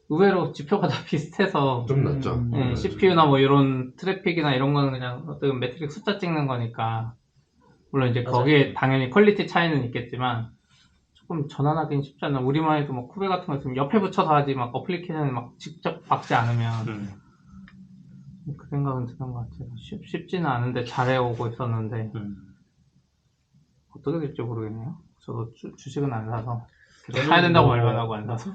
Speaker 6: 의외로 지표가 다 비슷해서
Speaker 5: 좀 낫죠.
Speaker 6: CPU나 뭐 이런 트래픽이나 이런 거는 그냥 어떤 매트릭 숫자 찍는 거니까 물론 이제
Speaker 3: 맞아요.
Speaker 6: 거기에 당연히 퀄리티 차이는 있겠지만 조금 전환하기는 쉽지 않나. 우리만 해도 뭐 쿠베 같은 거 있으면 옆에 붙여서 하지 막 어플리케이션 막 직접 박지 않으면 그 생각은 드는 것 같아요. 쉽지는 않은데 잘해오고 있었는데 어떻게 될지 모르겠네요. 저도 주식은 안 사서 계속 사야 된다고 말만 하고 안 사서.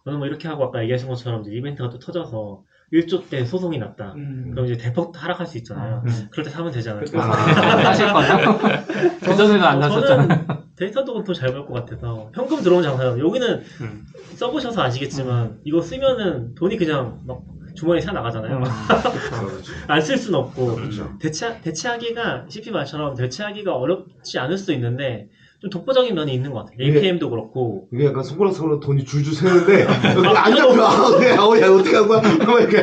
Speaker 3: 저는 뭐 이렇게 하고 아까 얘기하신 것처럼 이제 이벤트가 또 터져서 1조 때 소송이 났다. 그럼 이제 대폭 하락할 수 있잖아요. 그럴 때 사면 되지 않을까.
Speaker 6: 사실 거요? 그전에도 안 샀었잖아요.
Speaker 3: 저는 데이터도 더 잘 볼 것 같아서 현금 들어오는 장사요. 여기는 써보셔서 아시겠지만 이거 쓰면은 돈이 그냥 막 주머니 사 나가잖아요. 안 쓸 수는 없고 대체하기가 CP 말처럼 대체하기가 어렵지 않을 수도 있는데 좀 독보적인 면이 있는 것 같아요. APM도 그렇고
Speaker 5: 이게 약간 손가락 사로 돈이 줄줄 새는데 안 잡혀. 야 어떻게 한 거야? 막 이렇게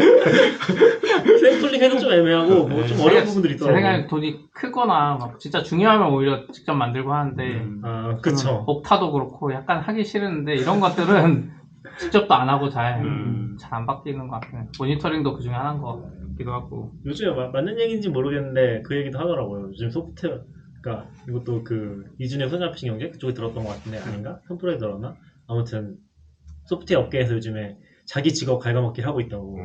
Speaker 3: 샘플링 해도 좀 애매하고 뭐 좀 어려운 부분들이
Speaker 6: 제
Speaker 3: 있더라고요.
Speaker 6: 생각에 돈이 크거나 막 진짜 중요하면 오히려 직접 만들고 하는데
Speaker 3: 아 그쵸.
Speaker 6: 옥타도 그렇고 약간 하기 싫은데 이런 것들은 직접도 안 하고 잘 안 바뀌는 것 같아요. 모니터링도 그 중에 하나인 것 같기도 하고.
Speaker 3: 요즘에 맞는 얘기인지 모르겠는데 그 얘기도 하더라고요. 요즘 소프트웨어 그러니까 이것도 그 이준의 손잡히신 경제 그쪽에 들었던 것 같은데 아닌가? 텀프로에 들었나? 아무튼 소프트웨어 업계에서 요즘에 자기 직업 갉아먹기를 하고 있다고.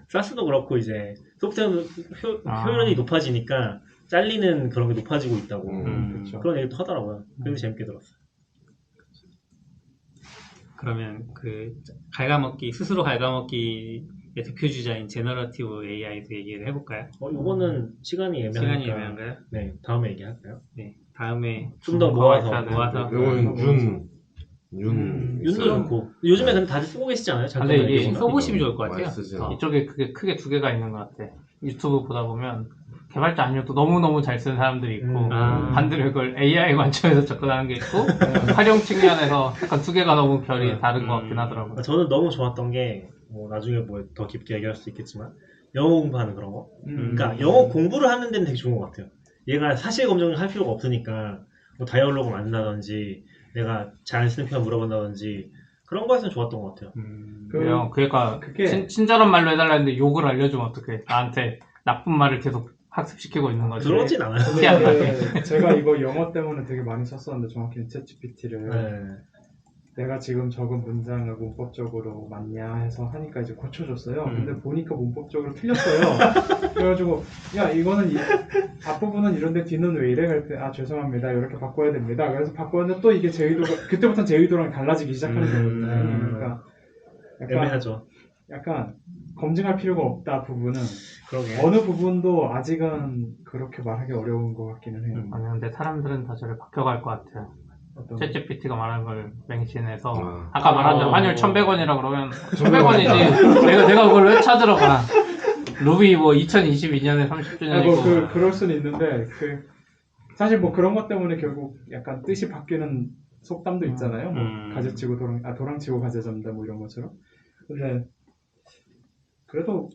Speaker 3: 사스도 그렇고 이제 소프트웨어 효율이 높아지니까 잘리는 그런 게 높아지고 있다고 그런 얘기도 하더라고요. 그래서 재밌게 들었어요.
Speaker 2: 그러면 그 스스로 갉아먹기의 대표 주자인 제너러티브 AI도 얘기를 해볼까요?
Speaker 3: 이거는 시간이
Speaker 2: 애매한가요?
Speaker 3: 네, 다음에 얘기할까요?
Speaker 2: 네, 다음에
Speaker 3: 좀 더 모아서
Speaker 5: 이건
Speaker 3: 윤도 좋고 요즘에 근데 다들 쓰고 계시지 않아요?
Speaker 6: 근데 이게
Speaker 2: 써보시면 좋을 것 같아요.
Speaker 6: 이쪽에 그게 크게 두 개가 있는 것 같아. 유튜브 보다 보면 개발자 아니어도 너무너무 잘 쓰는 사람들이 있고 반대로 이걸 AI 관점에서 접근하는 게 있고 활용 측면에서 약간 두 개가 너무 결이 다른 것 같긴 하더라고요.
Speaker 3: 저는 너무 좋았던 게 뭐 나중에 뭐 더 깊게 얘기할 수 있겠지만 영어 공부하는 그런 거 그러니까 영어 공부를 하는 데는 되게 좋은 것 같아요. 얘가 사실 검증을 할 필요가 없으니까 뭐 다이얼로그를 만든다든지 내가 잘 안 쓰는 표현 물어본다든지 그런 거에서는 좋았던 것 같아요.
Speaker 6: 그러니까 친절한 말로 해달라는데 욕을 알려주면 어떡해. 나한테 나쁜 말을 계속 학습시키고 있는 거지.
Speaker 3: 그러진 않아요.
Speaker 4: 근데 제가 이거 영어 때문에 되게 많이 썼었는데 정확히 챗GPT를 내가 지금 적은 문장을 문법적으로 맞냐 해서 하니까 이제 고쳐줬어요. 근데 보니까 문법적으로 틀렸어요. 그래가지고 야 이거는 앞부분은 이런데 뒤는 왜 이래? 할 때 죄송합니다. 이렇게 바꿔야 됩니다. 그래서 바꿨는데 또 이게 제 의도가 그때부터는 제 의도랑 달라지기 시작하는 거거든요. 그러니까
Speaker 3: 애매하죠.
Speaker 4: 약간 검증할 필요가 없다 부분은
Speaker 3: 그러게.
Speaker 4: 어느 부분도 아직은 그렇게 말하기 어려운 것 같기는 해요.
Speaker 6: 아니, 근데 사람들은 다 저를 바뀌어갈 것 같아요.
Speaker 4: 어떤
Speaker 6: 챗GPT가 말한 걸 맹신해서
Speaker 5: 아.
Speaker 6: 아까 말한 대로 환율 1,100원이라 그러면 1,100원이지 내가 그걸 왜 찾으러가. 루비 뭐 2022년에 30주년이고
Speaker 4: 뭐 그럴 수는 있는데 사실 뭐 그런 것 때문에 결국 약간 뜻이 바뀌는 속담도 있잖아요. 뭐 가지치고 도랑치고 가재 잡는다 뭐 이런 것처럼. 근데 그래도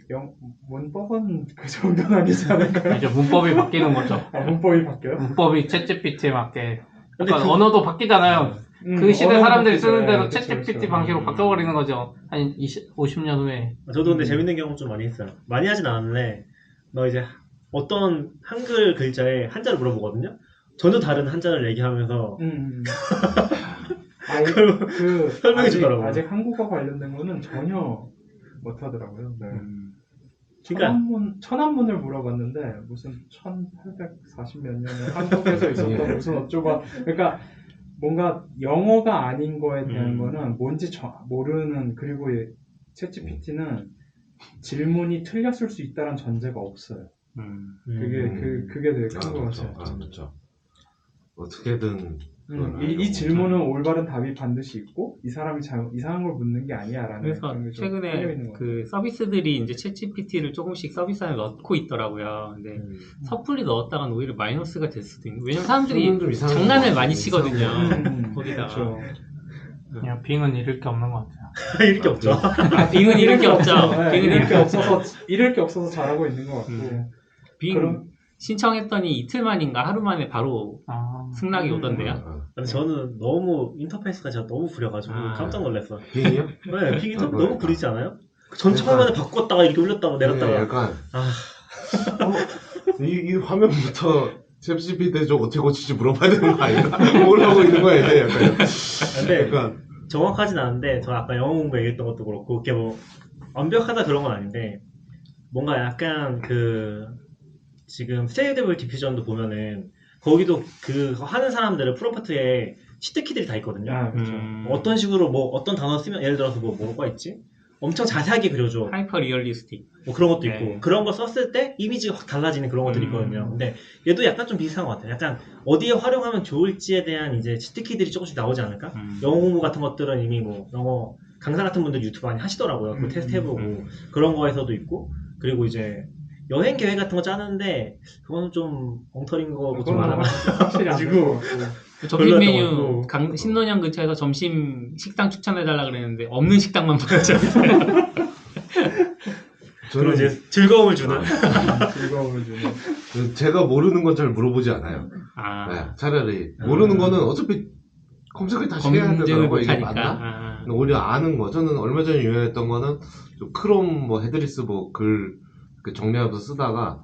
Speaker 4: 문법은 그 정도는 아니지 않을까요?
Speaker 6: 이제 문법이 바뀌는 거죠.
Speaker 4: 문법이 바뀌어요?
Speaker 6: 문법이 챗GPT에 맞게.
Speaker 3: 근데
Speaker 6: 약간 언어도 바뀌잖아요. 그 시대
Speaker 4: 언어는
Speaker 6: 사람들이
Speaker 4: 바뀌죠.
Speaker 6: 쓰는 대로
Speaker 4: 네, 그쵸,
Speaker 6: 챗GPT
Speaker 4: 그쵸.
Speaker 6: 방식으로 바뀌어버리는 거죠. 한 50년 후에.
Speaker 3: 저도 근데 재밌는 경우 좀 많이 했어요. 많이 하진 않았는데 막 이제 어떤 한글 글자에 한자를 물어보거든요. 전혀 다른 한자를 얘기하면서 설명해 주더라고요.
Speaker 4: 아직 한국어 관련된 거는 전혀 못하더라고요. 네.
Speaker 3: 그러니까
Speaker 4: 천안문을 물어봤는데 무슨 1840 몇 년에 한국에서 있었던 무슨 어쩌고 그러니까 뭔가 영어가 아닌 거에 대한 거는 뭔지 모르는 그리고 챗GPT는 질문이 틀렸을 수 있다는 전제가 없어요. 그게 되게 큰 것 같아요.
Speaker 5: 그렇죠. 어떻게든
Speaker 4: 이 질문은 올바른 답이 반드시 있고 이 사람이 이상한 걸 묻는 게 아니야라는.
Speaker 2: 그래서 최근에 그 서비스들이 이제 챗GPT를 조금씩 서비스 안에 넣고 있더라고요. 근데 섣불리 넣었다간 오히려 마이너스가 될 수도 있는. 왜냐면 사람들이
Speaker 5: 좀 이상한
Speaker 2: 장난을
Speaker 5: 거
Speaker 2: 많이
Speaker 5: 같아요.
Speaker 2: 치거든요. 거기다가.
Speaker 4: 그렇죠.
Speaker 6: 그냥 빙은 잃을 게 없는 것 같아요.
Speaker 3: 이렇게 없죠.
Speaker 2: 빙은 잃을 게 없죠.
Speaker 4: 네,
Speaker 2: 빙은
Speaker 4: 잃을 게 없어서 잘하고 있는 것 같고.
Speaker 2: 빙 신청했더니 이틀 만인가 하루 만에 바로 승낙이 오던데요.
Speaker 3: 근데 저는 너무 인터페이스가 제가 너무 구려가지고 깜짝 놀랐어요.
Speaker 5: 빙이요?
Speaker 3: 네, 빙 인터페이스 너무 구리지 않아요? 전 처음에는 바꿨다가 이렇게 올렸다가 내렸다가
Speaker 5: 약간 이 화면부터 챗GPT 좀 어떻게 고치지 물어봐야 되는 거 아닌가? 뭘 하고 있는 거야 이제 약간.
Speaker 3: 근데
Speaker 5: 약간
Speaker 3: 정확하진 않은데 저 아까 영어 공부 얘기했던 것도 그렇고 그게 뭐 완벽하다 그런 건 아닌데 뭔가 약간 지금 스테이블 디퓨전도 보면은 거기도 그 하는 사람들의 프롬프트에 시트키들이 다 있거든요.
Speaker 4: 그렇죠.
Speaker 3: 어떤 식으로 뭐 어떤 단어 쓰면 예를 들어서 뭐가 있지? 엄청 자세하게 그려줘.
Speaker 2: 하이퍼 리얼리스틱.
Speaker 3: 뭐 그런 것도
Speaker 2: 네.
Speaker 3: 있고 그런 거 썼을 때 이미지가 확 달라지는 그런 것들이 있거든요. 근데 얘도 약간 좀 비슷한 것 같아요. 약간 어디에 활용하면 좋을지에 대한 이제 시트키들이 조금씩 나오지 않을까? 영어 공부 같은 것들은 이미 뭐 영어 강사 같은 분들 유튜브 많이 하시더라고요. 그 테스트 해보고 그런 거에서도 있고 그리고 이제 여행 계획 같은 거 짜는데 그거는 좀 엉터리인 거고 좀 많아가지고
Speaker 4: 확실히 안 될 것 같고.
Speaker 2: 점심
Speaker 3: 별로였던
Speaker 2: 메뉴
Speaker 3: 것
Speaker 2: 신논현 근처에서 점심 식당 추천해달라 그랬는데 없는 식당만 보여줬어요.
Speaker 3: 그런 이제 즐거움을 주는
Speaker 4: 즐거움을 주는.
Speaker 5: 제가 모르는 건 잘 물어보지 않아요. 네, 차라리 모르는 거는 어차피 검색을 다시 해야
Speaker 2: 검증을
Speaker 5: 되더라고요. 이게
Speaker 2: 못하니까.
Speaker 5: 맞나? 오히려 아는 거. 저는 얼마 전에 유행했던 거는 좀 크롬 뭐 헤드리스 뭐 글 정리하면서 쓰다가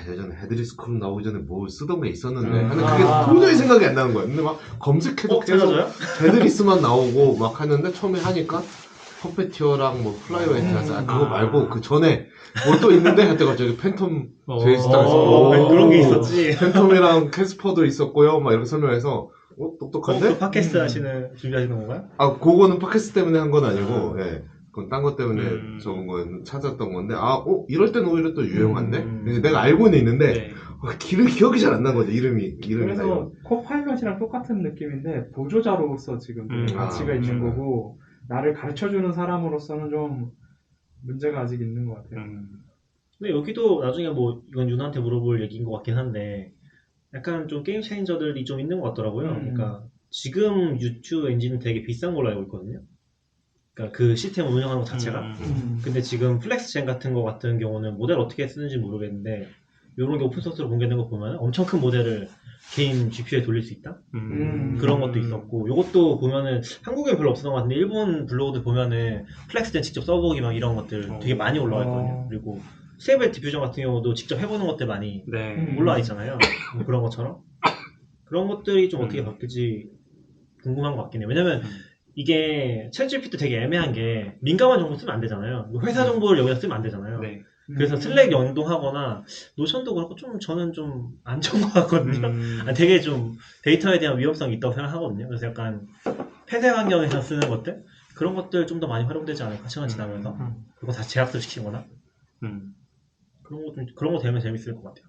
Speaker 5: 예전에 헤드리스 크롬 나오기 전에 뭐 쓰던 게 있었는데 근데 그게 도저히 생각이 안 나는 거예요. 근데 막 검색해도 계속 헤드리스만 나오고 막 하는데 처음에 하니까 퍼페티어랑 뭐 플라이웨이트라서 그거 말고 그 전에 뭐 또 있는데 그때 갑자기 팬텀 제이스타에서
Speaker 3: 그런 게 있었지.
Speaker 5: 팬텀이랑 캐스퍼도 있었고요. 막 이렇게 설명해서 똑똑한데?
Speaker 3: 그 팟캐스트 준비하시는 건가요?
Speaker 5: 그거는 팟캐스트 때문에 한 건 아니고 예. 그건 딴 것 때문에 적은 거 찾았던 건데 이럴 때는 오히려 또 유용한데 내가 알고는 있는데 기억이 잘 안 난 거죠. 이름이
Speaker 4: 그래서 코파일럿이랑 똑같은 느낌인데 보조자로서 지금 가치가 있는 거고 나를 가르쳐주는 사람으로서는 좀 문제가 아직 있는 것 같아요.
Speaker 3: 근데 여기도 나중에 뭐 이건 윤한테 물어볼 얘기인 것 같긴 한데 약간 좀 게임 체인저들이 좀 있는 것 같더라고요. 그러니까 지금 유튜브 엔진은 되게 비싼 걸로 알고 있거든요. 그러니까 그 시스템을 운영하는 것 자체가. 근데 지금 플렉스젠 같은 거 같은 경우는 모델 어떻게 쓰는지 모르겠는데 이런 게 오픈소스로 공개된 거 보면 엄청 큰 모델을 개인 GPU에 돌릴 수 있다? 그런 것도 있었고 이것도 보면은 한국에 별로 없었던 것 같은데 일본 블로그들 보면은 플렉스젠 직접 써보기 막 이런 것들 되게 많이 올라와 있거든요. 그리고 스테이블 디퓨전 같은 경우도 직접 해보는 것들 많이 올라와 있잖아요. 뭐 그런 것처럼 그런 것들이 좀 어떻게 바뀔지 궁금한 것 같긴 해요. 왜냐면 이게 챗GPT 되게 애매한 게 민감한 정보 쓰면 안 되잖아요. 회사 정보를 여기다 쓰면 안 되잖아요. 그래서 슬랙 연동하거나 노션도 그렇고 저는 좀 안 좋은 것 같거든요. 되게 좀 데이터에 대한 위험성이 있다고 생각하거든요. 그래서 약간 폐쇄 환경에서 쓰는 것들 그런 것들 좀 더 많이 활용되지 않을까 시간 지나면서 그리고 다시 재학습 시키거나 그런 거 되면 재밌을 것 같아요.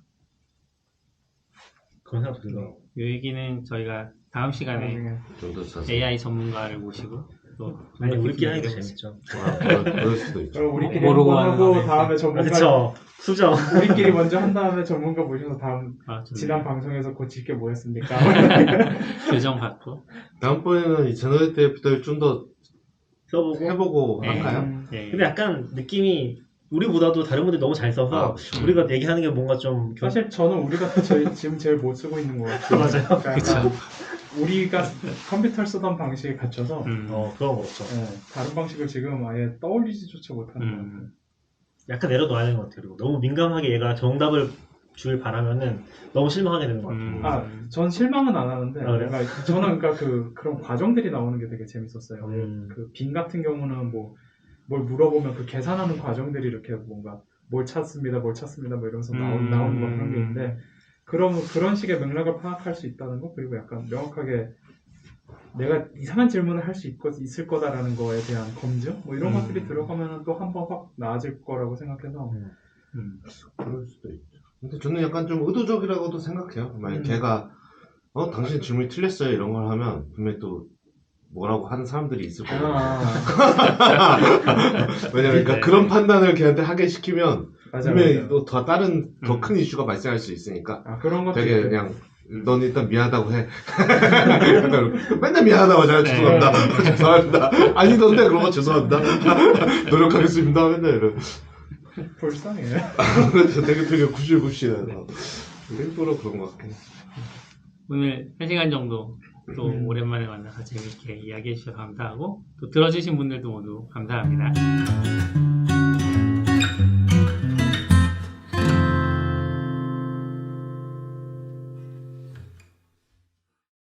Speaker 3: 그런 생각도 들더라고.
Speaker 2: 이 얘기는 저희가 다음 시간에
Speaker 5: 좀더 자세히.
Speaker 2: AI 전문가를 모시고 또
Speaker 3: 아니 우리끼리 하는 게
Speaker 2: 해보겠습니다.
Speaker 3: 재밌죠.
Speaker 5: 그럴 수도 있죠.
Speaker 4: 그럼 우리끼리
Speaker 6: 모르고
Speaker 4: 한번
Speaker 6: 하는
Speaker 4: 하고
Speaker 6: 거네.
Speaker 4: 다음에 전문가
Speaker 3: 그쵸. 수정.
Speaker 4: 우리끼리 먼저 한 다음에 전문가 모셔서 다음
Speaker 2: 아, 좋네요.
Speaker 4: 지난 방송에서 고칠 게 뭐였습니까?
Speaker 2: 교정 받고
Speaker 5: 다음번에는 이 제너레이터 애프터를 좀 더
Speaker 3: 써보고.
Speaker 5: 해보고
Speaker 2: 네.
Speaker 5: 할까요?
Speaker 2: 예.
Speaker 3: 근데 약간 느낌이 우리보다도 다른 분들이 너무 잘 써서 우리가 얘기하는 게 뭔가 좀
Speaker 4: 사실 저는 우리가 지금 제일 못 쓰고 있는 것 같아요.
Speaker 3: 맞아요.
Speaker 4: 그러니까
Speaker 2: 그쵸.
Speaker 4: 약간 우리가 컴퓨터를 쓰던 방식에 갇혀서
Speaker 3: 그런 거 없죠.
Speaker 4: 다른 방식을 지금 아예 떠올리지조차 못하는 것 같아요.
Speaker 3: 약간 내려놓아야 되는 것 같아요. 그리고 너무 민감하게 얘가 정답을 주길 바라면은 너무 실망하게 되는 것 같아요.
Speaker 4: 전 실망은 안 하는데
Speaker 3: 아, 그래요?
Speaker 4: 저는 그러니까 그런 과정들이 나오는 게 되게 재밌었어요. 그 빈 같은 경우는 뭐 뭘 물어보면 그 계산하는 과정들이 이렇게 뭔가 뭘 찾습니다 뭐 이러면서 나오는 뭐 그런 게 있는데 그런 식의 맥락을 파악할 수 있다는 거 그리고 약간 명확하게 내가 이상한 질문을 할 수 있을 거다라는 거에 대한 검증 뭐 이런 것들이 들어가면 또 한 번 확 나아질 거라고 생각해서
Speaker 5: 그럴 수도 있죠. 근데 저는 약간 좀 의도적이라고도 생각해요. 만약 걔가 당신 질문이 틀렸어요 이런 걸 하면 분명히 또 뭐라고 하는 사람들이 있을 거예요. 왜냐면 그러니까 그런 판단을 걔한테 하게 시키면 분명히 또 더 다른 더 큰 이슈가 발생할 수 있으니까
Speaker 4: 그런 것도
Speaker 5: 되게 그냥 넌 일단 미안하다고 해. 맨날 미안하다고 하잖아. 죄송합니다. 죄송합니다. 아니던데 그런 거 죄송합니다. 노력하겠습니다. 맨날 이런.
Speaker 4: 불쌍해.
Speaker 5: 그래서 되게 구실구실해서 일부러 그런 것 같긴 해.
Speaker 2: 오늘 1시간 정도 또 오랜만에 만나서 재밌게 이야기해 주셔서 감사하고 또 들어주신 분들도 모두 감사합니다.